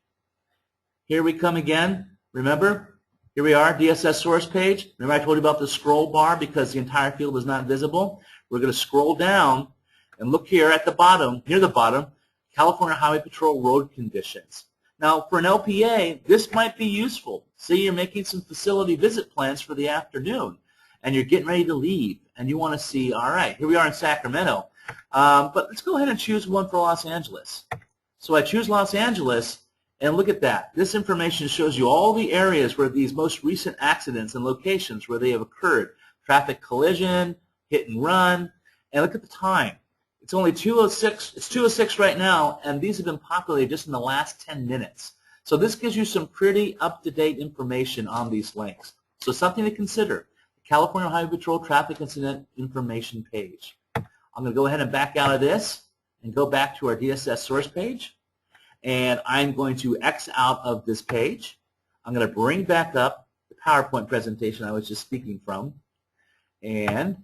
Here we come again. Remember? Here we are, DSS source page. Remember I told you about the scroll bar because the entire field is not visible? We're going to scroll down and look here at the bottom, near the bottom, California Highway Patrol road conditions. Now, for an LPA, this might be useful. Say you're making some facility visit plans for the afternoon, and you're getting ready to leave, and you want to see, all right, here we are in Sacramento, but let's go ahead and choose one for Los Angeles. So I choose Los Angeles, and look at that. This information shows you all the areas where these most recent accidents and locations where they have occurred. Traffic collision, hit and run, and look at the time. It's only 2:06. It's 2:06 right now, and these have been populated just in the last 10 minutes. So this gives you some pretty up-to-date information on these links. So something to consider. The California Highway Patrol Traffic Incident Information page. I'm going to go ahead and back out of this and go back to our DSS source page. And I'm going to X out of this page. I'm going to bring back up the PowerPoint presentation I was just speaking from. And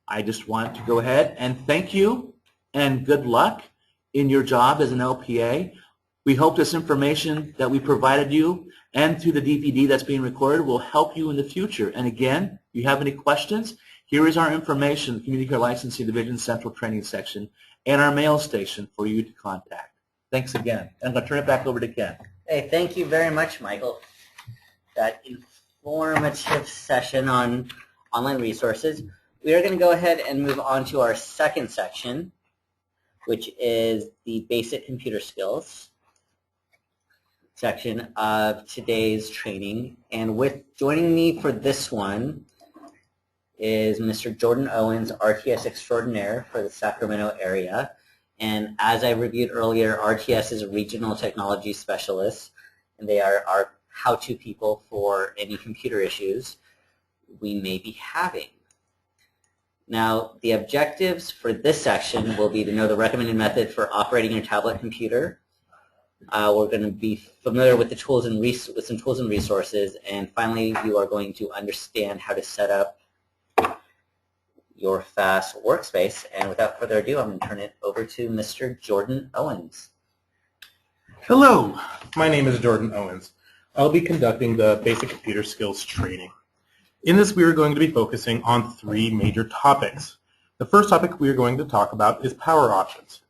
I just want to go ahead and thank you and good luck in your job as an LPA. We hope this information that we provided you and through the DVD that's being recorded will help you in the future. And again, if you have any questions, here is our information, the Community Care Licensing Division Central Training Section, and our mail station for you to contact. Thanks again. I'm going to turn it back over to Ken. Hey, thank you very much, Michael. That informative session on online resources. We are going to go ahead and move on to our second section, which is the basic computer skills section of today's training. And with joining me for this one is Mr. Jordan Owens, RTS Extraordinaire for the Sacramento area. And as I reviewed earlier, RTS is a regional technology specialist, and they are our how-to people for any computer issues we may be having. Now, the objectives for this section will be to know the recommended method for operating your tablet computer. We're going to be familiar with the tools and with some tools and resources, and finally, you are going to understand how to set up your FAST workspace. And without further ado, I'm going to turn it over to Mr. Jordan Owens. Hello, my name is Jordan Owens. I'll be conducting the basic computer skills training. In this, we are going to be focusing on three major topics. The first topic we are going to talk about is power options.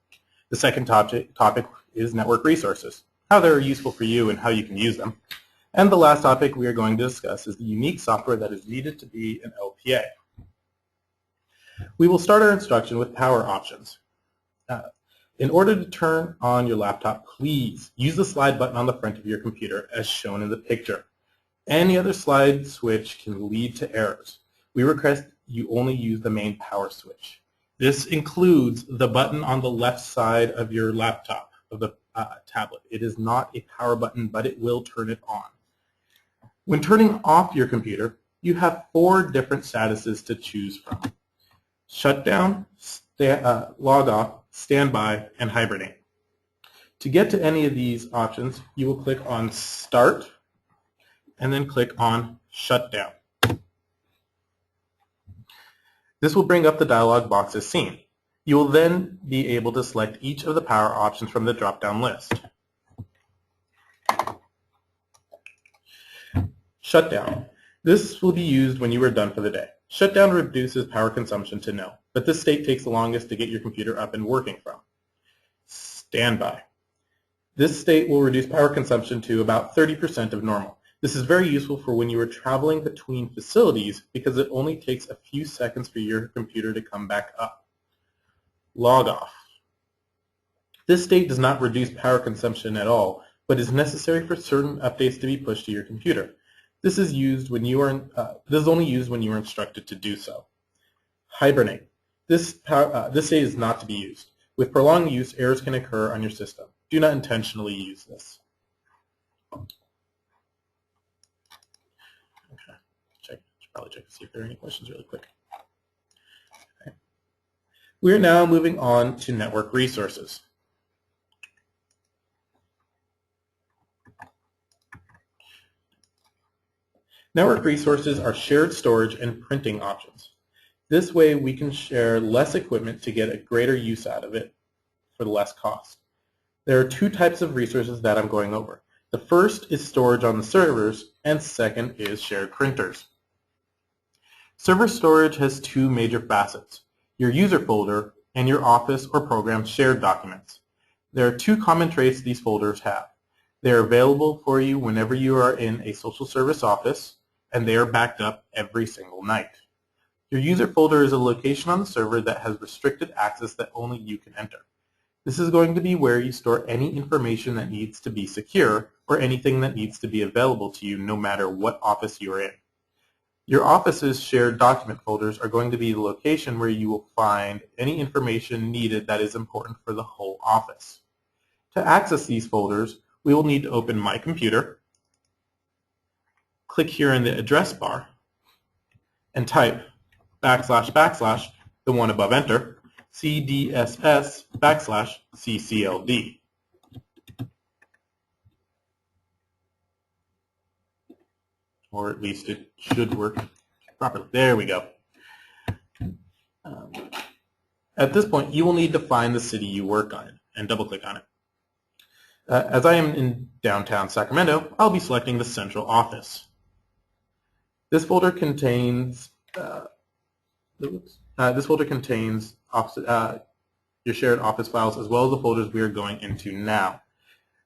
The second topic is network resources, how they're useful for you and how you can use them. And the last topic we are going to discuss is the unique software that is needed to be an LPA. We will start our instruction with power options. In order to turn on your laptop, please use the slide button on the front of your computer as shown in the picture. Any other slide switch can lead to errors. We request you only use the main power switch. This includes the button on the left side of your laptop, of the tablet. It is not a power button, but it will turn it on. When turning off your computer, you have 4 different statuses to choose from: shutdown, log off, standby, and hibernate. To get to any of these options, you will click on Start, and then click on Shutdown. This will bring up the dialog box as seen. You will then be able to select each of the power options from the drop-down list. Shutdown. This will be used when you are done for the day. Shutdown reduces power consumption to no, but this state takes the longest to get your computer up and working from. Standby. This state will reduce power consumption to about 30% of normal. This is very useful for when you are traveling between facilities because it only takes a few seconds for your computer to come back up. Log off. This state does not reduce power consumption at all, but is necessary for certain updates to be pushed to your computer. This is used when you are this is only used when you are instructed to do so. Hibernate. This state is not to be used. With prolonged use, errors can occur on your system. Do not intentionally use this. Probably check to see if there are any questions really quick. Okay. We are now moving on to network resources. Network resources are shared storage and printing options. This way we can share less equipment to get a greater use out of it for less cost. There are 2 types of resources that I'm going over. The first is storage on the servers, and second is shared printers. Server storage has 2 major facets: your user folder and your Office or program shared documents. There are two common traits these folders have. They are available for you whenever you are in a social service office, and they are backed up every single night. Your user folder is a location on the server that has restricted access that only you can enter. This is going to be where you store any information that needs to be secure or anything that needs to be available to you no matter what office you are in. Your office's shared document folders are going to be the location where you will find any information needed that is important for the whole office. To access these folders, we will need to open My Computer, click here in the address bar, and type / the one above enter, CDSS / CCLD. Or at least it should work properly. There we go. At this point, you will need to find the city you work on and double-click on it. As I am in downtown Sacramento, I'll be selecting the central office. This folder contains your shared office files as well as the folders we are going into now.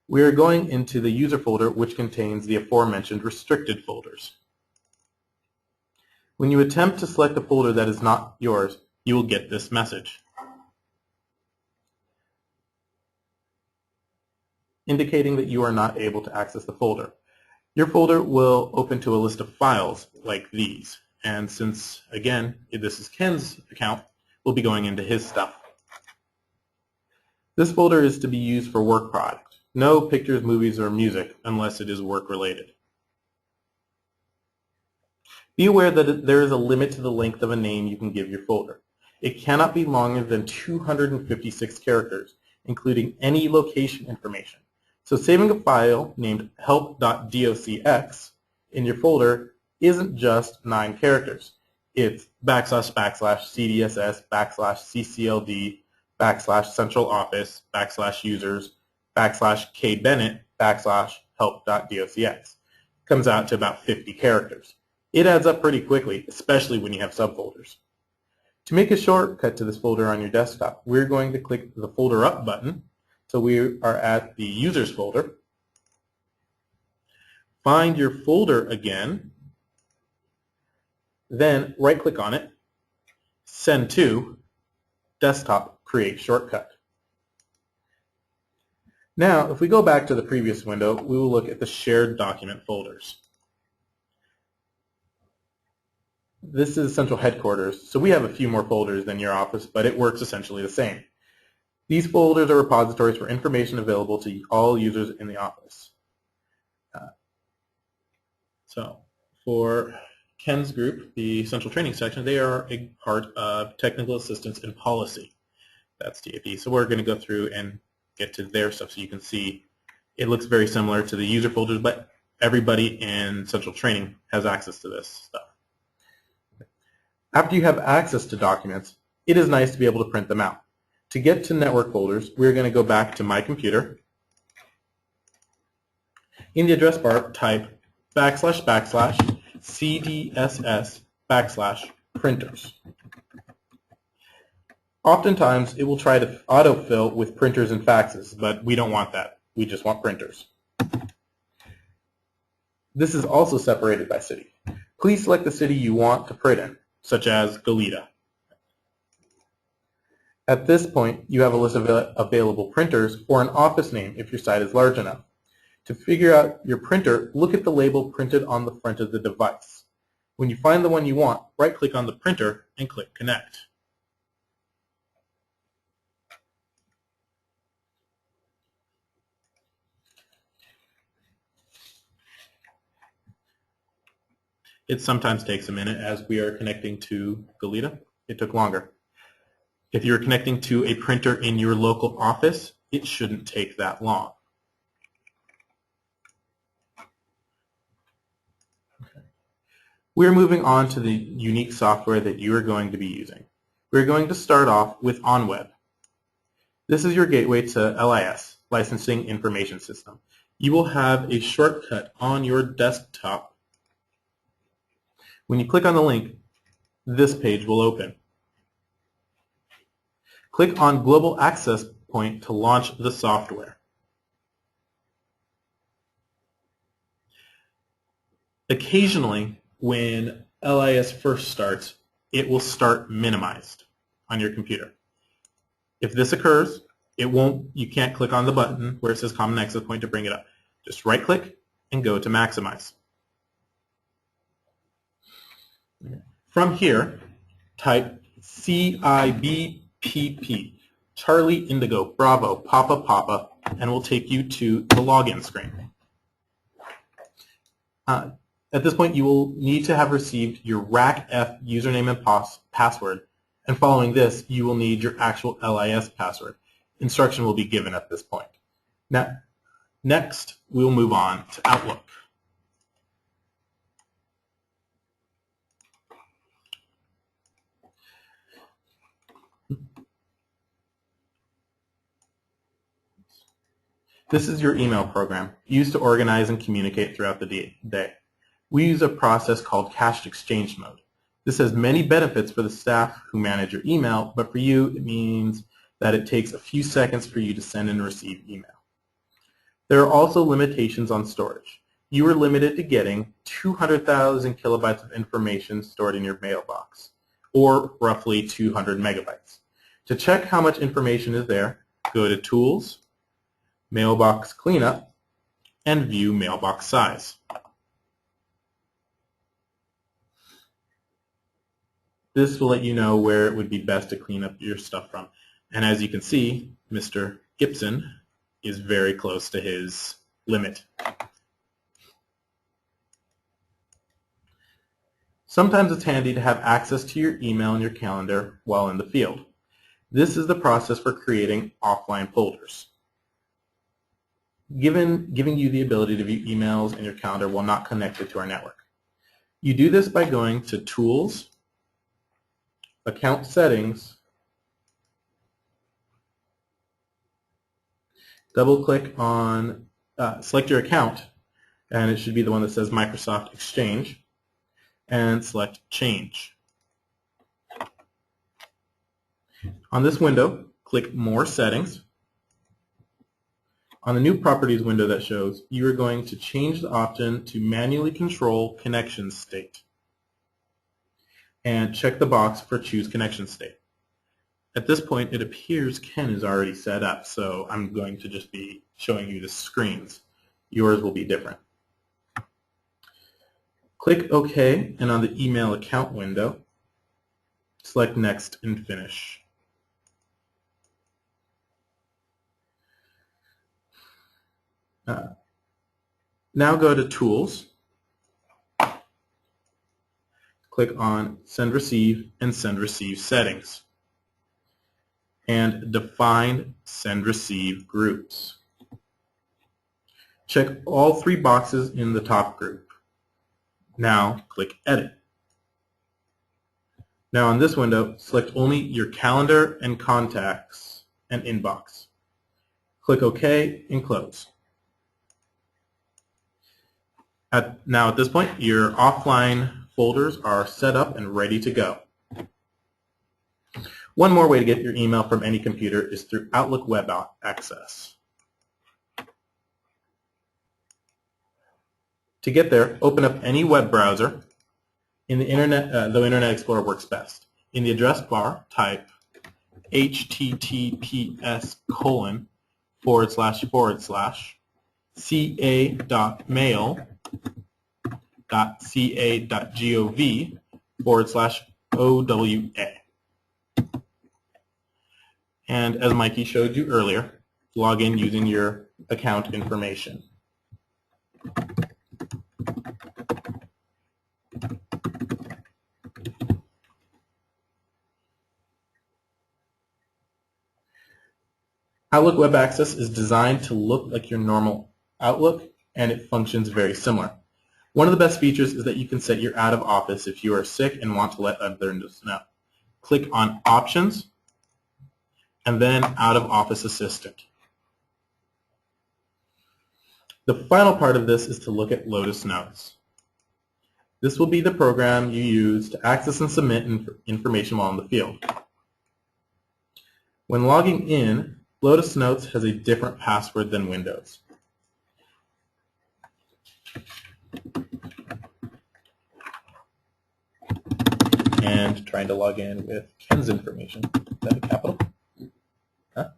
We are going into the user folder, which contains the aforementioned restricted folders. When you attempt to select a folder that is not yours, you will get this message indicating that you are not able to access the folder. Your folder will open to a list of files like these. And since, again, this is Ken's account, we'll be going into his stuff. This folder is to be used for work product. No pictures, movies, or music unless it is work-related. Be aware that there is a limit to the length of a name you can give your folder. It cannot be longer than 256 characters, including any location information. So saving a file named help.docx in your folder isn't just 9 characters. It's / CDSS / CCLD / central office / users / kbennett / help.docx. Comes out to about 50 characters. It adds up pretty quickly, especially when you have subfolders. To make a shortcut to this folder on your desktop, we're going to click the Folder Up button. So we are at the Users folder. Find your folder again, then right-click on it, Send to, Desktop, Create Shortcut. Now, if we go back to the previous window, we will look at the Shared Document folders. This is central headquarters, so we have a few more folders than your office, but it works essentially the same. These folders are repositories for information available to all users in the office. So for Ken's group, the Central Training section, they are a part of Technical Assistance and Policy. That's TAP. So we're going to go through and get to their stuff so you can see it looks very similar to the user folders, but everybody in Central Training has access to this stuff. After you have access to documents, it is nice to be able to print them out. To get to network folders, we're going to go back to My Computer. In the address bar, type / CDSS / printers. Oftentimes, it will try to autofill with printers and faxes, but we don't want that. We just want printers. This is also separated by city. Please select the city you want to print in, such as Goleta. At this point, you have a list of available printers or an office name if your site is large enough. To figure out your printer, look at the label printed on the front of the device. When you find the one you want, right-click on the printer and click Connect. It sometimes takes a minute as we are connecting to Goleta. It took longer. If you're connecting to a printer in your local office, it shouldn't take that long. Okay. We're moving on to the unique software that you are going to be using. We're going to start off with OnWeb. This is your gateway to LIS, Licensing Information System. You will have a shortcut on your desktop. When you click on the link, this page will open. Click on Global Access point to launch the software. Occasionally, when LIS first starts, it will start minimized on your computer. If this occurs, you can't click on the button where it says Common Access Point to bring it up. Just right-click and go to Maximize. From here, type CIBPP, Charlie Indigo Bravo Papa Papa, and will take you to the login screen. At this point, you will need to have received your RACF username and password, and following this, you will need your actual LIS password. Instruction will be given at this point. Now, next, we will move on to Outlook. This is your email program, used to organize and communicate throughout the day. We use a process called cached exchange mode. This has many benefits for the staff who manage your email, but for you, it means that it takes a few seconds for you to send and receive email. There are also limitations on storage. You are limited to getting 200,000 kilobytes of information stored in your mailbox, or roughly 200 megabytes. To check how much information is there, go to Tools, Mailbox Cleanup, and view mailbox size. This will let you know where it would be best to clean up your stuff from. And as you can see, Mr. Gibson is very close to his limit. Sometimes it's handy to have access to your email and your calendar while in the field. This is the process for creating offline folders, giving you the ability to view emails and your calendar while not connected to our network. You do this by going to Tools, Account Settings, double-click on, select your account, and it should be the one that says Microsoft Exchange, and select Change. On this window, click More Settings. On the new Properties window that shows, you are going to change the option to Manually Control Connection State, and check the box for Choose Connection State. At this point, it appears Ken is already set up, so I'm going to just be showing you the screens. Yours will be different. Click OK, and on the Email Account window, select Next and Finish. Now go to Tools, click on Send Receive and Send Receive Settings, and define Send Receive groups. Check all three boxes in the top group. Now click Edit. Now on this window, select only your calendar and contacts and inbox. Click OK and close. Now at this point, your offline folders are set up and ready to go. One more way to get your email from any computer is through Outlook Web Access. To get there, open up any web browser. In the Internet, though Internet Explorer works best. In the address bar, type https://ca.mail.ca.gov/OWA. And as Mikey showed you earlier, log in using your account information. Outlook Web Access is designed to look like your normal Outlook, and it functions very similar. One of the best features is that you can set your out of office if you are sick and want to let others know. Click on Options, and then Out of Office Assistant. The final part of this is to look at Lotus Notes. This will be the program you use to access and submit information while in the field. When logging in, Lotus Notes has a different password than Windows. And trying to log in with Ken's information. Is that a capital? Huh?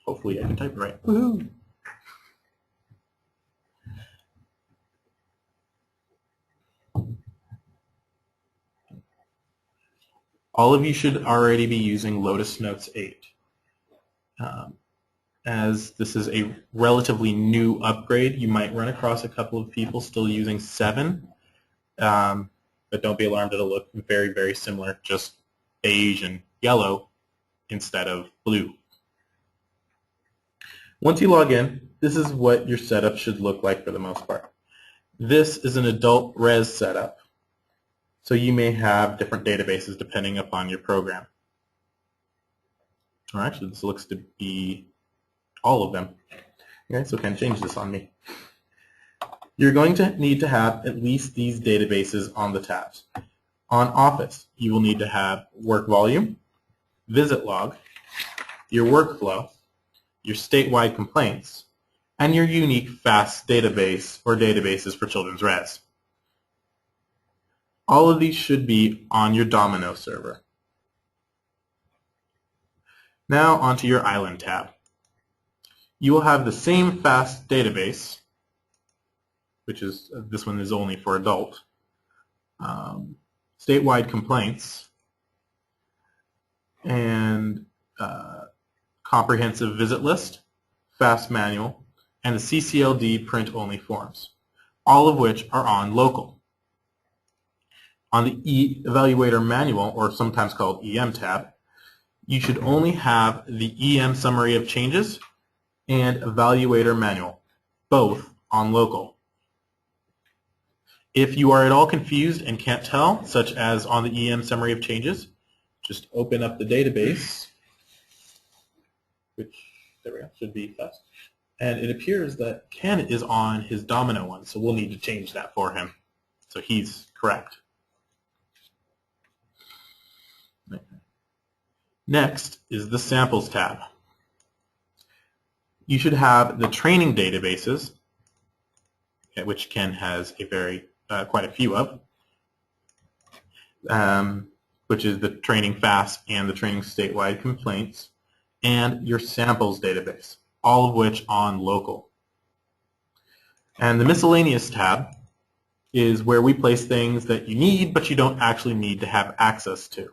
Hopefully I can type it right. Woohoo! All of you should already be using Lotus Notes 8. As this is a relatively new upgrade, you might run across a couple of people still using 7, but don't be alarmed, it'll look very, very similar, just beige and yellow instead of blue. Once you log in, this is what your setup should look like for the most part. This is an adult res setup, so you may have different databases depending upon your program. Or actually, this looks to be all of them. Okay, so can change this on me. You're going to need to have at least these databases on the tabs. On Office, you will need to have work volume, visit log, your workflow, your statewide complaints, and your unique FAST database or databases for children's res. All of these should be on your Domino server. Now onto your Island tab. You will have the same FAST database, which is, this one is only for adult, statewide complaints, and comprehensive visit list, FAST manual, and the CCLD print-only forms, all of which are on local. On the Evaluator Manual, or sometimes called EM tab, you should only have the EM Summary of Changes and Evaluator Manual, both on local. If you are at all confused and can't tell, such as on the EM Summary of Changes, just open up the database, which, there we go, should be fast. And it appears that Ken is on his Domino one, so we'll need to change that for him. So he's correct. Next is the Samples tab. You should have the training databases, which Ken has a quite a few of, which is the training FAST and the training statewide complaints, and your samples database, all of which on local. And the miscellaneous tab is where we place things that you need, but you don't actually need to have access to.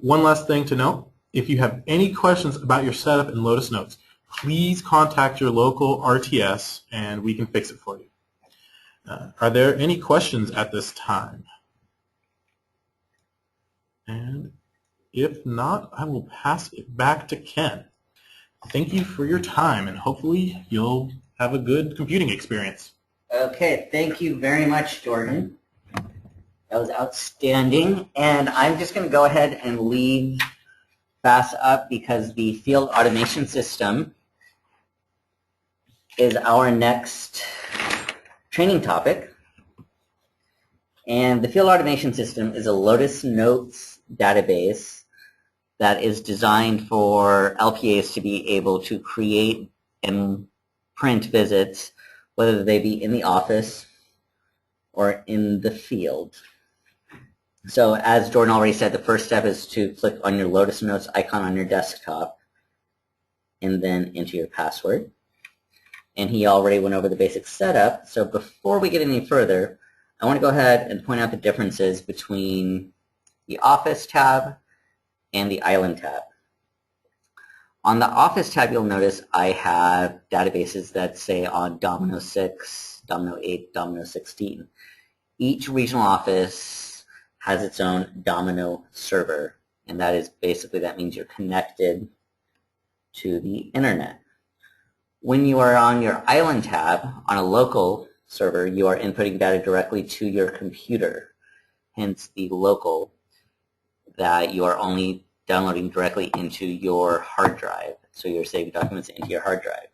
One last thing to note, if you have any questions about your setup in Lotus Notes, please contact your local RTS and we can fix it for you. Are there any questions at this time? And if not, I will pass it back to Ken. Thank you for your time, and hopefully you'll have a good computing experience. Okay, thank you very much, Jordan. That was outstanding. And I'm just going to go ahead and leave FAST up because the field automation system is our next training topic. And the field automation system is a Lotus Notes database that is designed for LPAs to be able to create and print visits, whether they be in the office or in the field. So as Jordan already said, the first step is to click on your Lotus Notes icon on your desktop and then enter your password. And he already went over the basic setup. So before we get any further, I want to go ahead and point out the differences between the Office tab and the Island tab. On the Office tab, you'll notice I have databases that say on Domino 6, Domino 8, Domino 16. Each regional office has its own Domino server, and that is basically, that means you're connected to the internet. When you are on your Island tab, on a local server, you are inputting data directly to your computer, hence the local, that you are only downloading directly into your hard drive. So you're saving documents into your hard drive.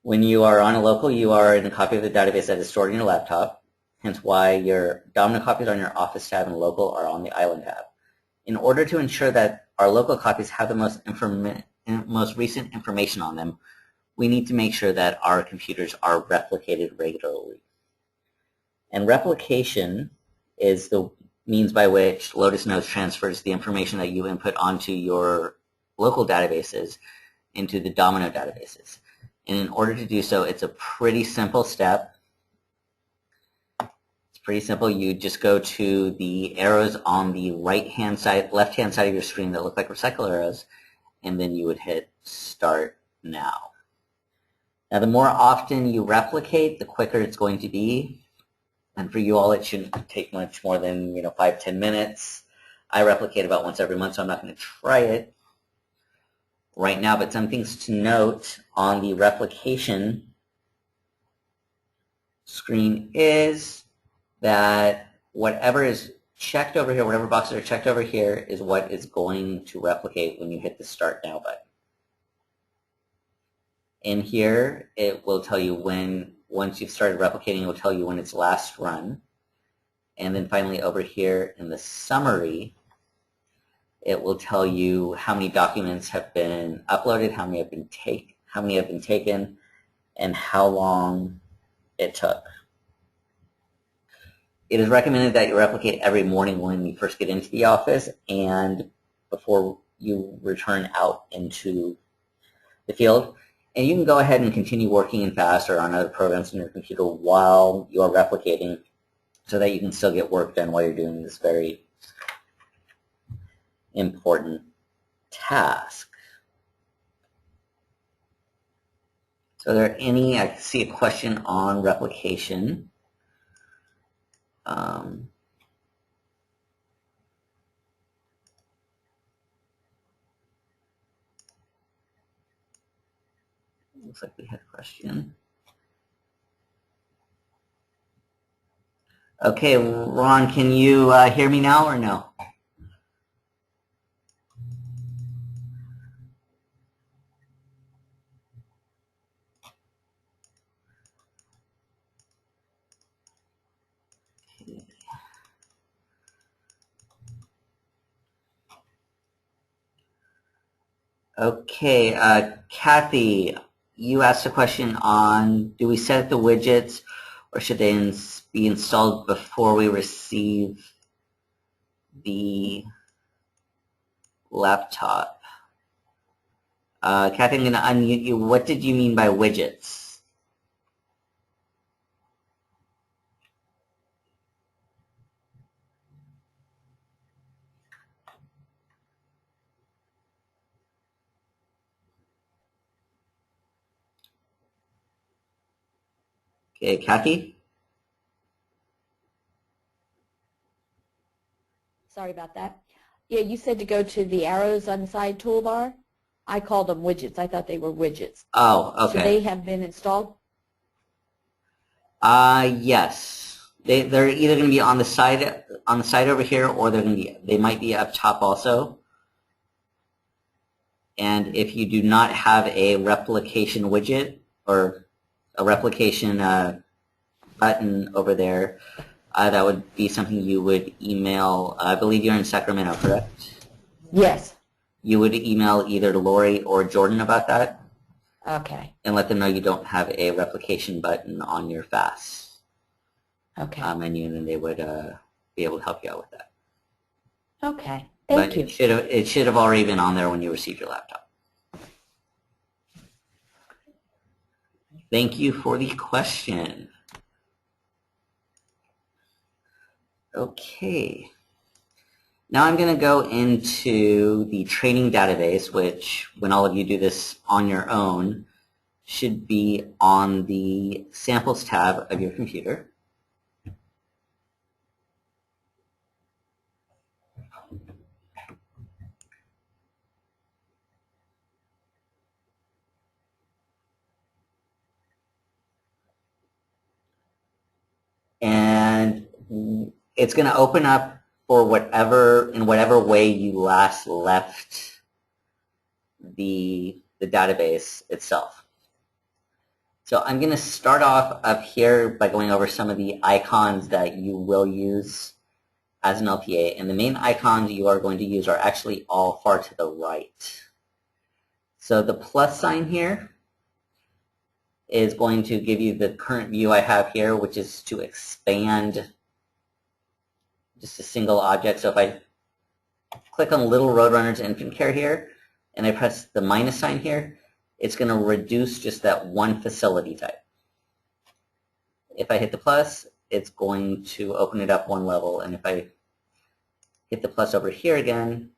When you are on a local, you are in a copy of the database that is stored in your laptop, hence why your dominant copies on your Office tab and local are on the Island tab. In order to ensure that our local copies have the most recent information on them, we need to make sure that our computers are replicated regularly. And replication is the means by which Lotus Notes transfers the information that you input onto your local databases into the Domino databases. And in order to do so, it's a pretty simple step. It's pretty simple. You just go to the arrows on the right-hand side, left-hand side of your screen that look like recycle arrows, and then you would hit Start Now. Now, the more often you replicate, the quicker it's going to be. And for you all, it shouldn't take much more than 5-10 minutes. I replicate about once every month, so I'm not going to try it right now. But some things to note on the replication screen is that whatever is checked over here, whatever boxes are checked over here, is what is going to replicate when you hit the Start Now button. In here, it will tell you when, once you've started replicating, it will tell you when it's last run. And then finally over here in the summary, it will tell you how many documents have been uploaded, how many have been taken, and how long it took. It is recommended that you replicate every morning when you first get into the office and before you return out into the field. And you can go ahead and continue working in FAST or on other programs on your computer while you are replicating so that you can still get work done while you're doing this very important task. So are there any, I see a question on replication. Looks like we had a question. Okay, Ron, can you hear me now or no? Okay, Kathy, you asked a question on, do we set the widgets or should they be installed before we receive the laptop? Kathy, I'm going to unmute you. What did you mean by widgets? Okay, Kathy? Sorry about that. Yeah, you said to go to the arrows on the side toolbar. I called them widgets. I thought they were widgets. Oh, okay. So they have been installed? Yes. They're either going to be on the side over here, or they might be up top also. And if you do not have a replication widget or a replication button over there, that would be something you would email. I believe you're in Sacramento, correct? Yes. You would email either Lori or Jordan about that. Okay. And let them know you don't have a replication button on your FAS menu, and then they would be able to help you out with that. Okay. Thank you. It should have already been on there when you received your laptop. Thank you for the question. Okay. Now I'm going to go into the training database, which when all of you do this on your own, should be on the Samples tab of your computer. And it's going to open up for in whatever way you last left the database itself. So I'm going to start off up here by going over some of the icons that you will use as an LPA. And the main icons you are going to use are actually all far to the right. So the plus sign here is going to give you the current view I have here, which is to expand just a single object. So if I click on Little Roadrunners Infant Care here, and I press the minus sign here, it's going to reduce just that one facility type. If I hit the plus, it's going to open it up one level, and if I hit the plus over here again,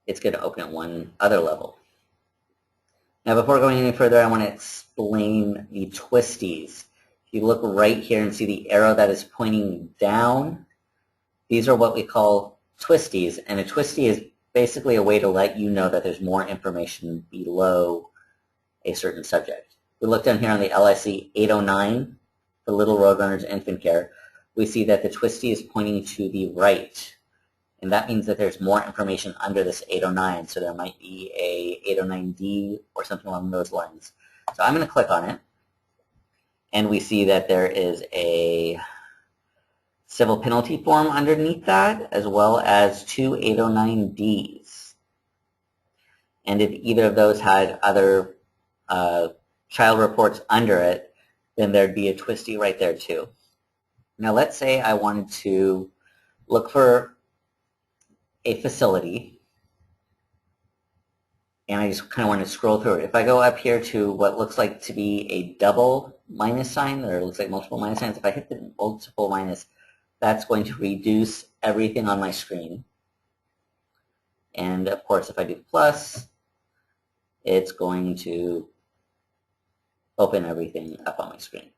it's going to open it one other level. Now before going any further, I want to explain the twisties. If you look right here and see the arrow that is pointing down, these are what we call twisties, and a twisty is basically a way to let you know that there's more information below a certain subject. We look down here on the LIC 809 for Little Roadrunners Infant Care. We see that the twisty is pointing to the right, and that means that there's more information under this 809, so there might be a 809D or something along those lines. So I'm going to click on it, and we see that there is a civil penalty form underneath that, as well as two 809Ds. And if either of those had other child reports under it, then there'd be a twisty right there too. Now let's say I wanted to look for a facility, and I just kind of want to scroll through it. If I go up here to what looks like to be a double minus sign, or it looks like multiple minus signs, if I hit the multiple minus, that's going to reduce everything on my screen. And of course, if I do plus, it's going to open everything up on my screen.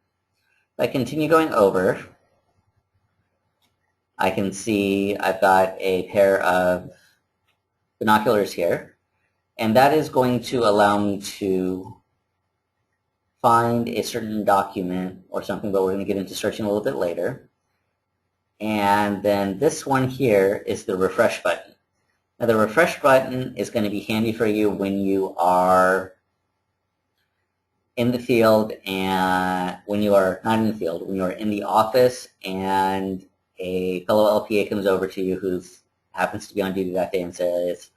If I continue going over, I can see I've got a pair of binoculars here, and that is going to allow me to find a certain document or something, but we're going to get into searching a little bit later. And then this one here is the refresh button. Now the refresh button is going to be handy for you when you are in the field, and when you are not in the field, when you are in the office and a fellow LPA comes over to you who happens to be on duty that day and says,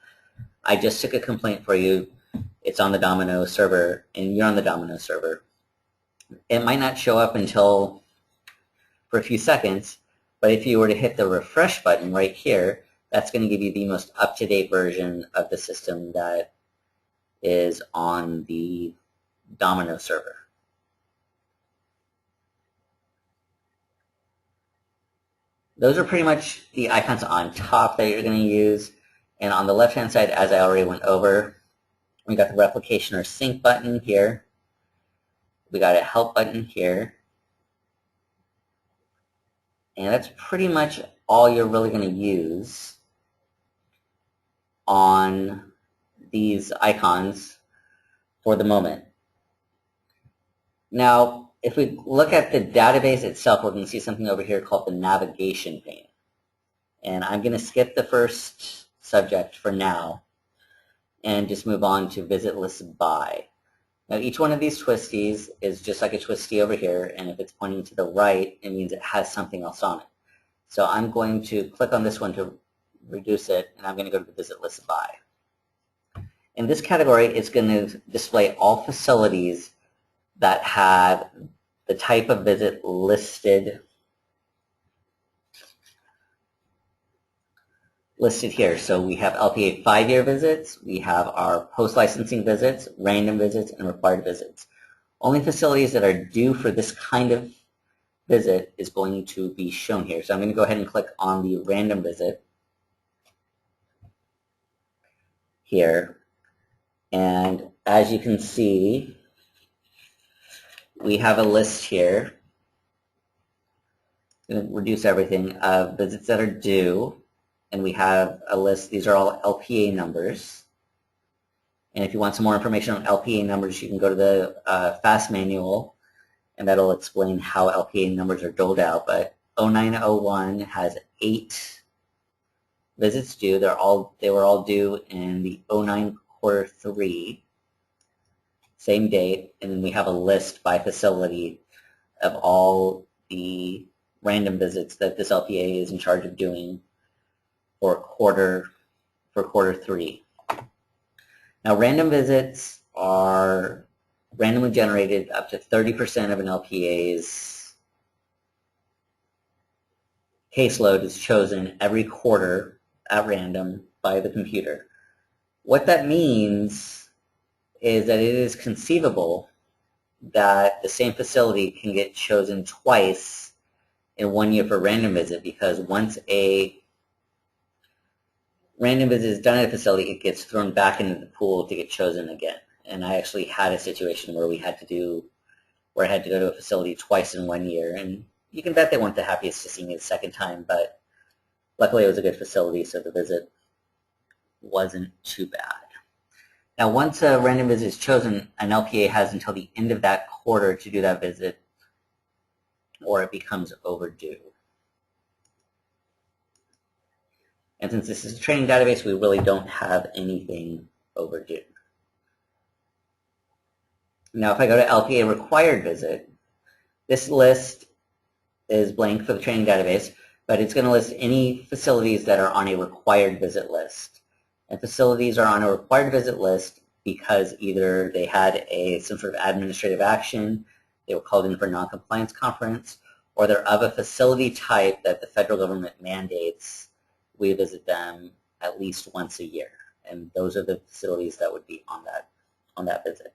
I just took a complaint for you, it's on the Domino server, and you're on the Domino server. It might not show up until for a few seconds, but if you were to hit the refresh button right here, that's going to give you the most up-to-date version of the system that is on the Domino server. Those are pretty much the icons on top that you're going to use. And on the left-hand side, as I already went over, we got the replication or sync button here. We got a help button here. And that's pretty much all you're really going to use on these icons for the moment. Now, if we look at the database itself, we're going to see something over here called the navigation pane. And I'm going to skip the first subject for now and just move on to visit list by. Now each one of these twisties is just like a twisty over here, and if it's pointing to the right, it means it has something else on it. So I'm going to click on this one to reduce it, and I'm going to go to the visit list by. In this category, it's going to display all facilities that have the type of visit listed here. So we have LPA 5-year visits, we have our post-licensing visits, random visits, and required visits. Only facilities that are due for this kind of visit is going to be shown here. So I'm going to go ahead and click on the random visit here. And as you can see, we have a list here. I'm going to reduce everything of visits that are due. And we have a list, these are all LPA numbers. And if you want some more information on LPA numbers, you can go to the FAST manual, and that'll explain how LPA numbers are doled out. But 0901 has 8 visits due. They were all due in the 09 quarter 3. same date, and then we have a list by facility of all the random visits that this LPA is in charge of doing for quarter 3. Now, random visits are randomly generated. Up to 30% of an LPA's caseload is chosen every quarter at random by the computer. What that means is that it is conceivable that the same facility can get chosen twice in 1 year for random visit, because once a random visit is done at a facility, it gets thrown back into the pool to get chosen again. And I actually had a situation where I had to go to a facility twice in 1 year, and you can bet they weren't the happiest to see me the second time, but luckily it was a good facility, so the visit wasn't too bad. Now, once a random visit is chosen, an LPA has until the end of that quarter to do that visit, or it becomes overdue. And since this is a training database, we really don't have anything overdue. Now, if I go to LPA required visit, this list is blank for the training database, but it's going to list any facilities that are on a required visit list. And facilities are on a required visit list because either they had some sort of administrative action, they were called in for non-compliance conference, or they're of a facility type that the federal government mandates we visit them at least once a year. And those are the facilities that would be on that visit.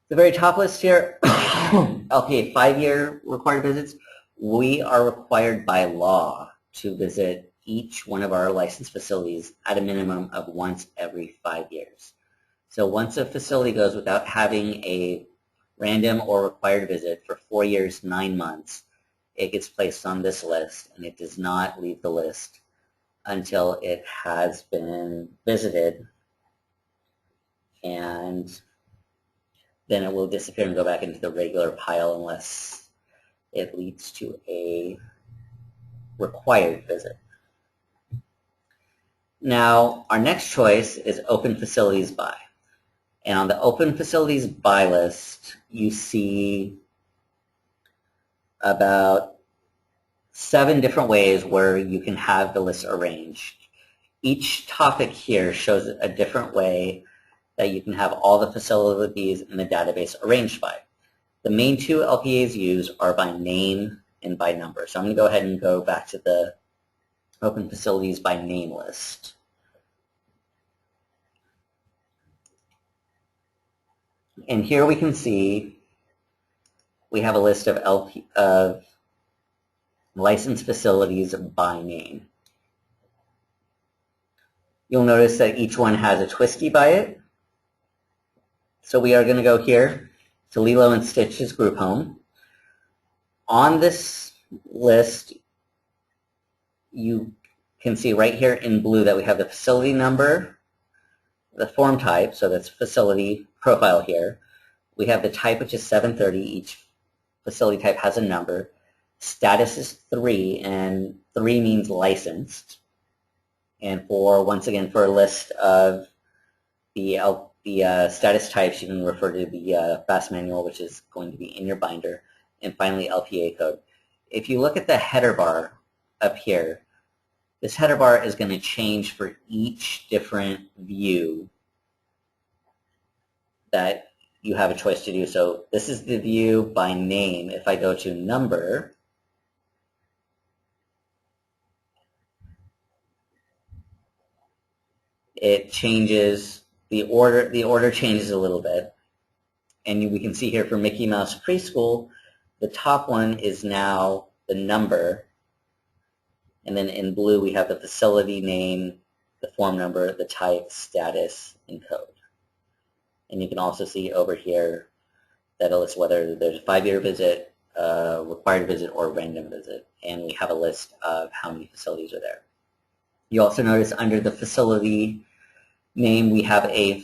The very top list here, LPA 5-year required visits. We are required by law to visit each one of our licensed facilities at a minimum of once every 5 years. So once a facility goes without having a random or required visit for 4 years, 9 months, it gets placed on this list, and it does not leave the list until it has been visited, and then it will disappear and go back into the regular pile unless it leads to a required visit. Now, our next choice is open facilities by. And on the open facilities by list, you see about 7 different ways where you can have the list arranged. Each topic here shows a different way that you can have all the facilities in the database arranged by. The main 2 LPAs used are by name and by number. So I'm going to go ahead and go back to the open facilities by name list. And here we can see we have a list of licensed facilities by name. You'll notice that each one has a twisty by it. So we are going to go here to Lilo and Stitch's group home. On this list, you can see right here in blue that we have the facility number, the form type, so that's facility profile here. We have the type, which is 730. Each facility type has a number. Status is 3, and 3 means licensed. And once again, for a list of the status types, you can refer to the FAST manual, which is going to be in your binder. And finally, LPA code. If you look at the header bar up here, this header bar is going to change for each different view that you have a choice to do. So this is the view by name. If I go to number, it changes the order changes a little bit. And we can see here for Mickey Mouse Preschool, the top one is now the number. And then in blue, we have the facility name, the form number, the type, status, and code. And you can also see over here that it lists whether there's a 5-year visit, required visit, or random visit. And we have a list of how many facilities are there. You also notice under the facility name, we have a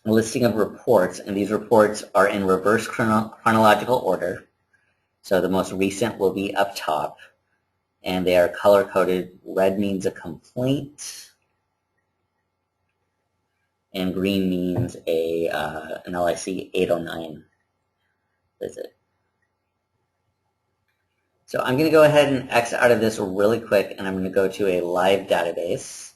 listing of reports, and these reports are in reverse chronological order. So the most recent will be up top, and they are color-coded. Red means a complaint, and green means an LIC 809 visit. So I'm going to go ahead and X out of this really quick, and I'm going to go to a live database.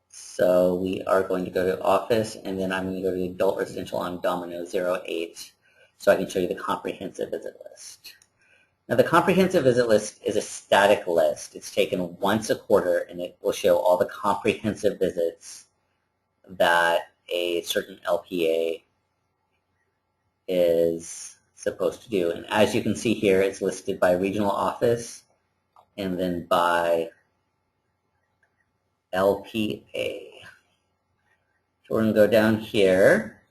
So we are going to go to Office, and then I'm going to go to Adult Residential on Domino 08, so I can show you the comprehensive visit list. Now the comprehensive visit list is a static list. It's taken once a quarter, and it will show all the comprehensive visits that a certain LPA is supposed to do. And as you can see here, it's listed by regional office and then by LPA. So we're going to go down here,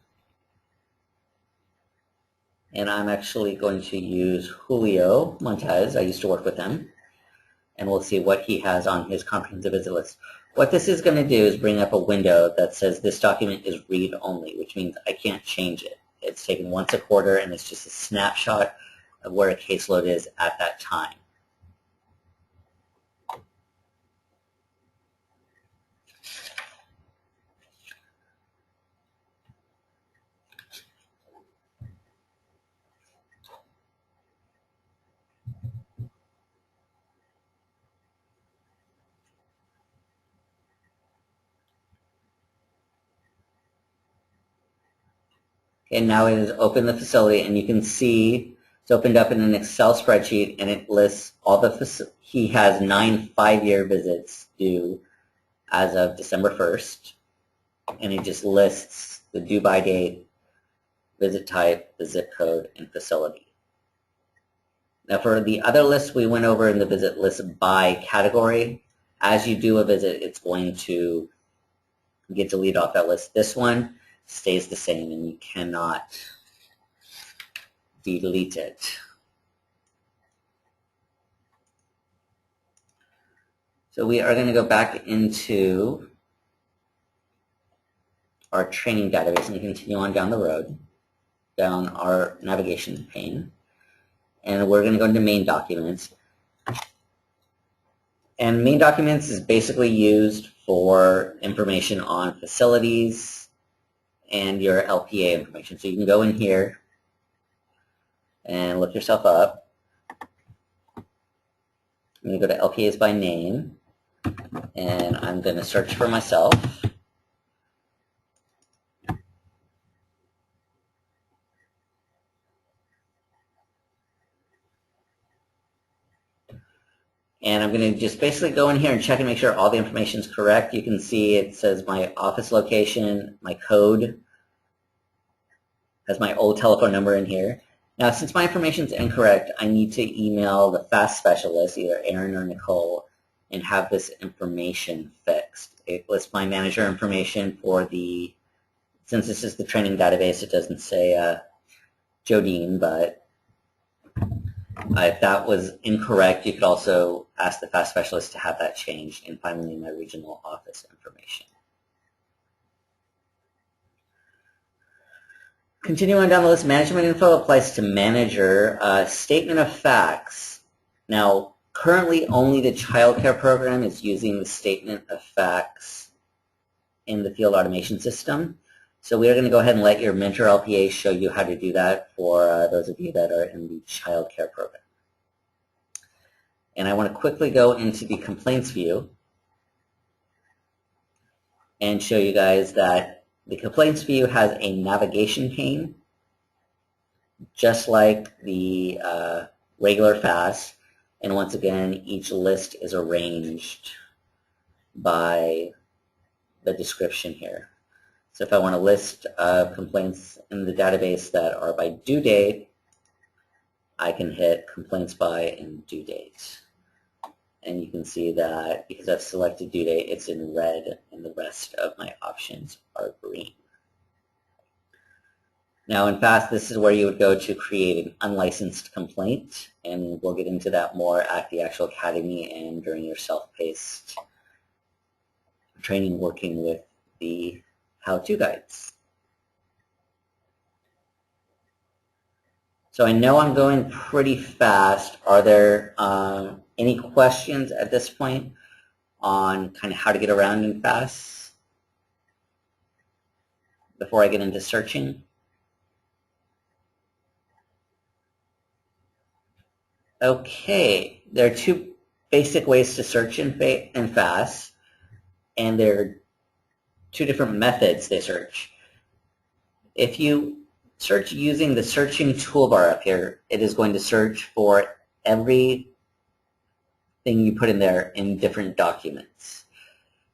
and I'm actually going to use Julio Montez. I used to work with him, and we'll see what he has on his comprehensive visit list. What this is going to do is bring up a window that says this document is read-only, which means I can't change it. It's taken once a quarter, and it's just a snapshot of where a caseload is at that time. And now it has opened the facility, and you can see it's opened up in an Excel spreadsheet, and it lists all the he has 9 5-year visits due as of December 1st, and it just lists the due by date, visit type, the zip code, and facility. Now for the other lists we went over in the visit list by category, as you do a visit, it's going to get deleted off that list. This one stays the same, and you cannot delete it. So we are going to go back into our training database and continue on down the road, down our navigation pane. And we're going to go into main documents. And main documents is basically used for information on facilities and your LPA information. So you can go in here and look yourself up. I'm going to go to LPAs by name, and I'm going to search for myself. And I'm going to just basically go in here and check and make sure all the information is correct. You can see it says my office location, my code, has my old telephone number in here. Now, since my information is incorrect, I need to email the FAST specialist, either Aaron or Nicole, and have this information fixed. It lists my manager information for the, since this is the training database, it doesn't say Jodine, but if that was incorrect, you could also ask the FAST specialist to have that changed, and finally my regional office information. Continuing down the list, management info applies to manager. Statement of facts. Now, currently only the child care program is using the statement of facts in the field automation system. So we are going to go ahead and let your mentor LPA show you how to do that for those of you that are in the child care program. And I want to quickly go into the complaints view and show you guys that the complaints view has a navigation pane, just like the regular FAST. And once again, each list is arranged by the description here. So if I want a list of complaints in the database that are by due date, I can hit complaints by and due date. And you can see that because I've selected due date, it's in red, and the rest of my options are green. Now in FAST, this is where you would go to create an unlicensed complaint, and we'll get into that more at the actual academy and during your self-paced training working with the how-to guides. So I know I'm going pretty fast. Are there any questions at this point on kind of how to get around in FAS before I get into searching? Okay, there are two basic ways to search in FAS, and there are two different methods they search. If you search using the searching toolbar up here, it is going to search for everything you put in there in different documents.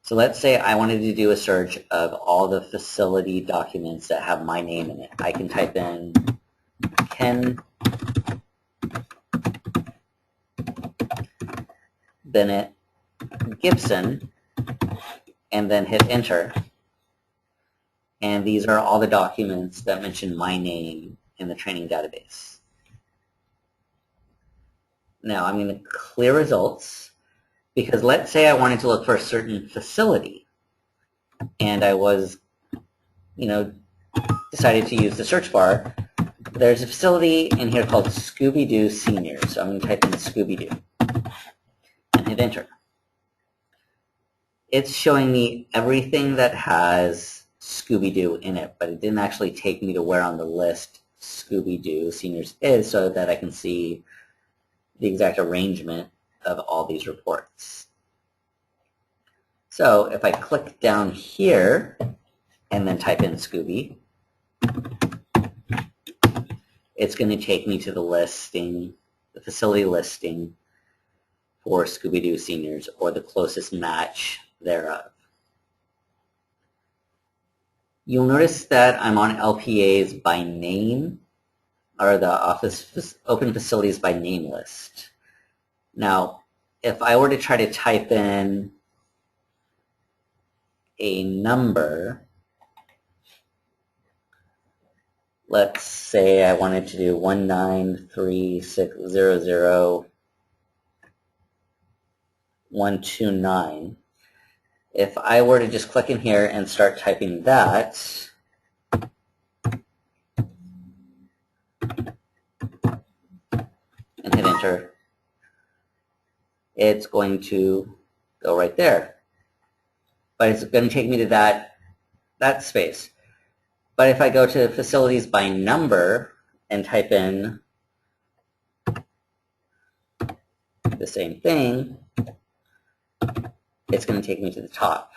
So let's say I wanted to do a search of all the facility documents that have my name in it. I can type in Ken Bennett Gibson and then hit enter. And these are all the documents that mention my name in the training database. Now I'm going to clear results because let's say I wanted to look for a certain facility and I was, decided to use the search bar. There's a facility in here called Scooby-Doo Seniors. So I'm going to type in Scooby-Doo and hit enter. It's showing me everything that has Scooby-Doo in it, but it didn't actually take me to where on the list Scooby-Doo Seniors is so that I can see the exact arrangement of all these reports. So if I click down here and then type in Scooby, it's going to take me to the listing, the facility listing for Scooby-Doo Seniors, or the closest match thereof. You'll notice that I'm on LPA's by name, or the Office Open Facilities by Name list. Now, if I were to try to type in a number, let's say I wanted to do 193600129. If I were to just click in here and start typing that, and hit enter, it's going to go right there. But it's going to take me to that space. But if I go to facilities by number and type in the same thing, it's going to take me to the top.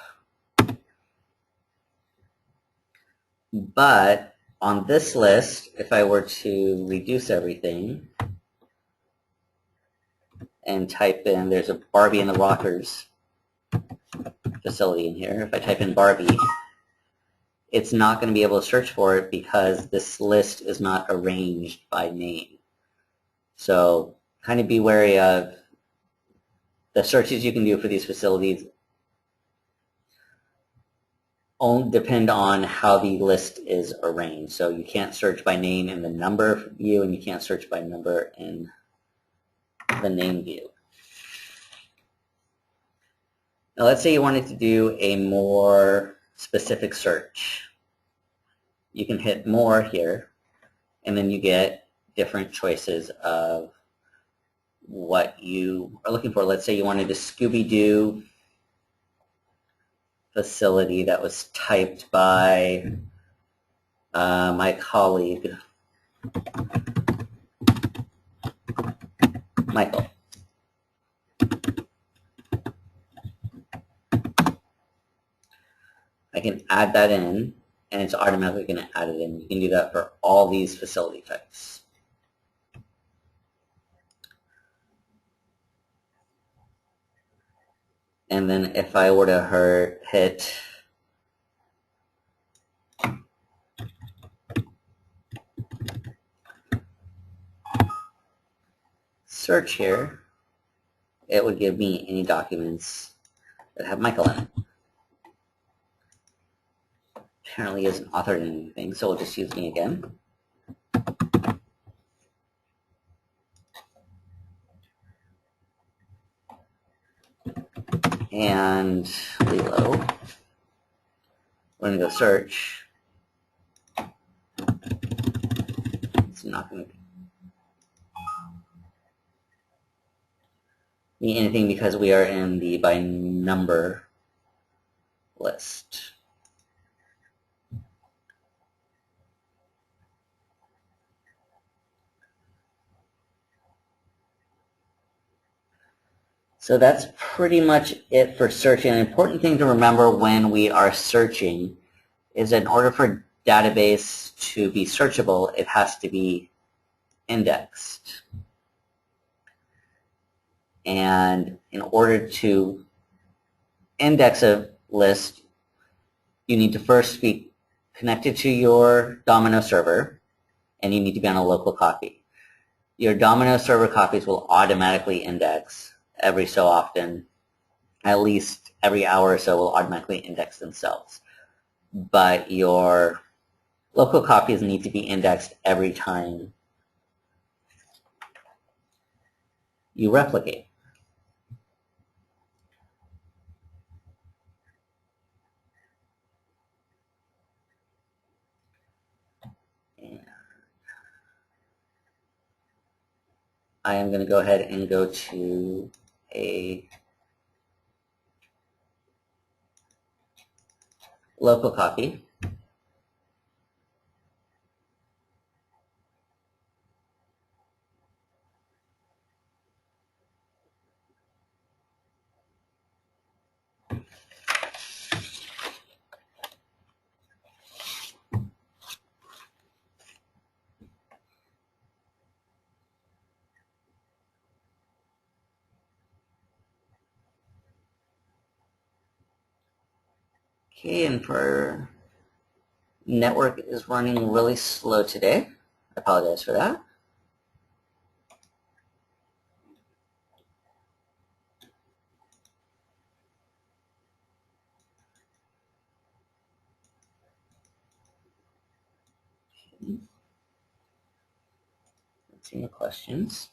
But on this list, if I were to reduce everything and type in, there's a Barbie and the Rockers facility in here. If I type in Barbie, it's not going to be able to search for it because this list is not arranged by name. So kind of be wary of the searches you can do for these facilities. Only depend on how the list is arranged. So you can't search by name in the number view, and you can't search by number in the name view. Now let's say you wanted to do a more specific search. You can hit more here, and then you get different choices of what you are looking for. Let's say you wanted a Scooby-Doo facility that was typed by my colleague, Michael. I can add that in, and it's automatically going to add it in. You can do that for all these facility types. And then if I were to hit search here, it would give me any documents that have Michael in it. Apparently isn't authored in anything, so we'll just use me again. And reload. We're going to go search. It's not going to. be anything because we are in the by number list. So that's pretty much it for searching. An important thing to remember when we are searching is that in order for a database to be searchable, it has to be indexed. And in order to index a list, you need to first be connected to your Domino server, and you need to be on a local copy. Your Domino server copies will automatically index every so often. At least every hour or so will automatically index themselves. But your local copies need to be indexed every time you replicate. I am going to go ahead and go to a local copy. Okay, and for network is running really slow today. I apologize for that. Let's see any questions.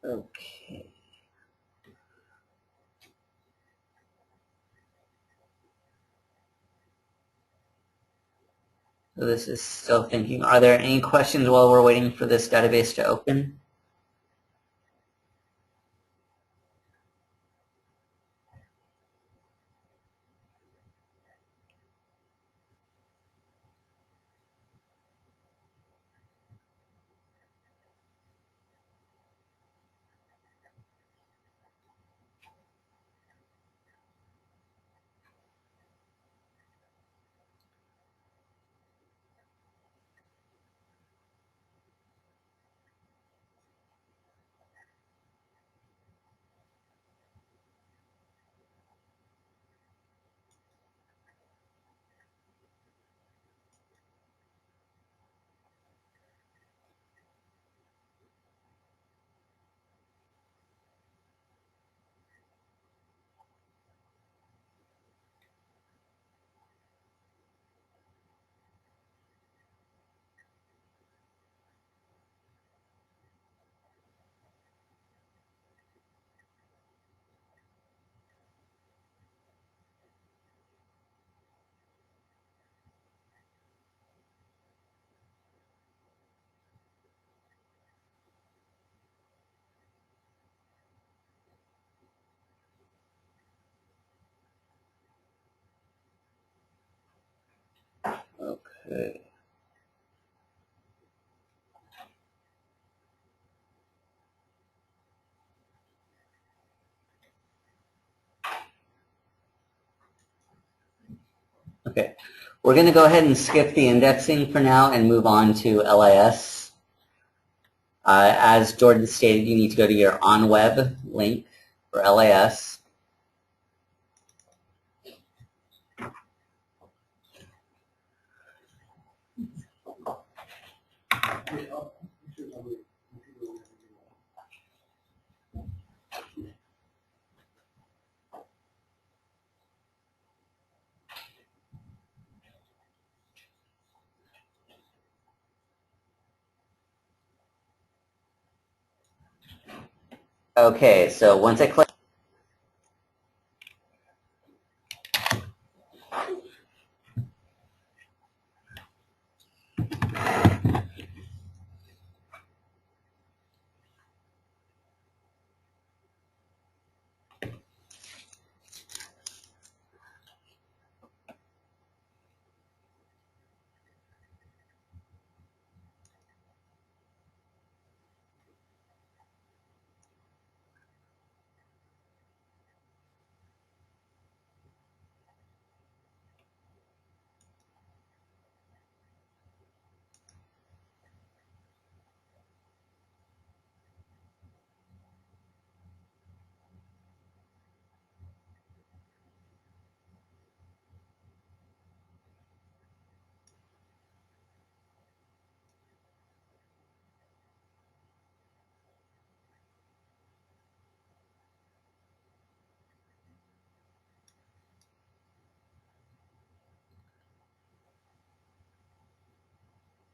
Okay. So this is still thinking. Are there any questions while we're waiting for this database to open? Okay. Okay. We're going to go ahead and skip the indexing for now and move on to LIS. As Jordan stated, you need to go to your on-web link for LIS. Okay, so once I click,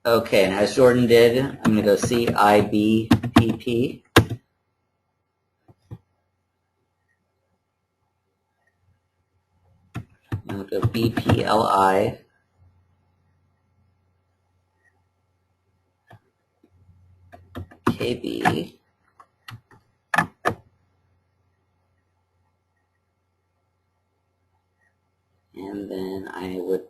okay, and as Jordan did, I'm going to go CIBPP. I'm going to go BPLI. KB. And then I would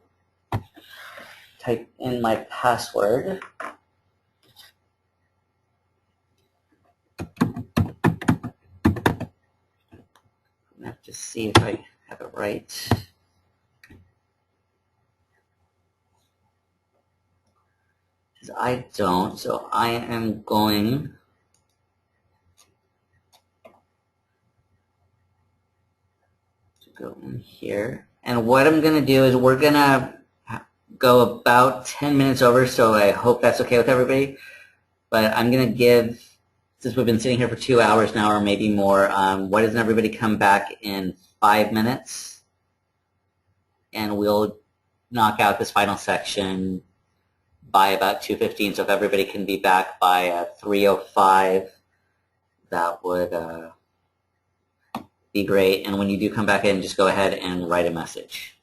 type in my password. I have to see if I have it right. Because I don't, so I am going to go in here. And what I'm going to do is we're going to go about 10 minutes over, so I hope that's okay with everybody. But I'm going to give, since we've been sitting here for 2 hours now or maybe more, why doesn't everybody come back in 5 minutes? And we'll knock out this final section by about 2:15. So if everybody can be back by 3:05, that would be great. And when you do come back in, just go ahead and write a message.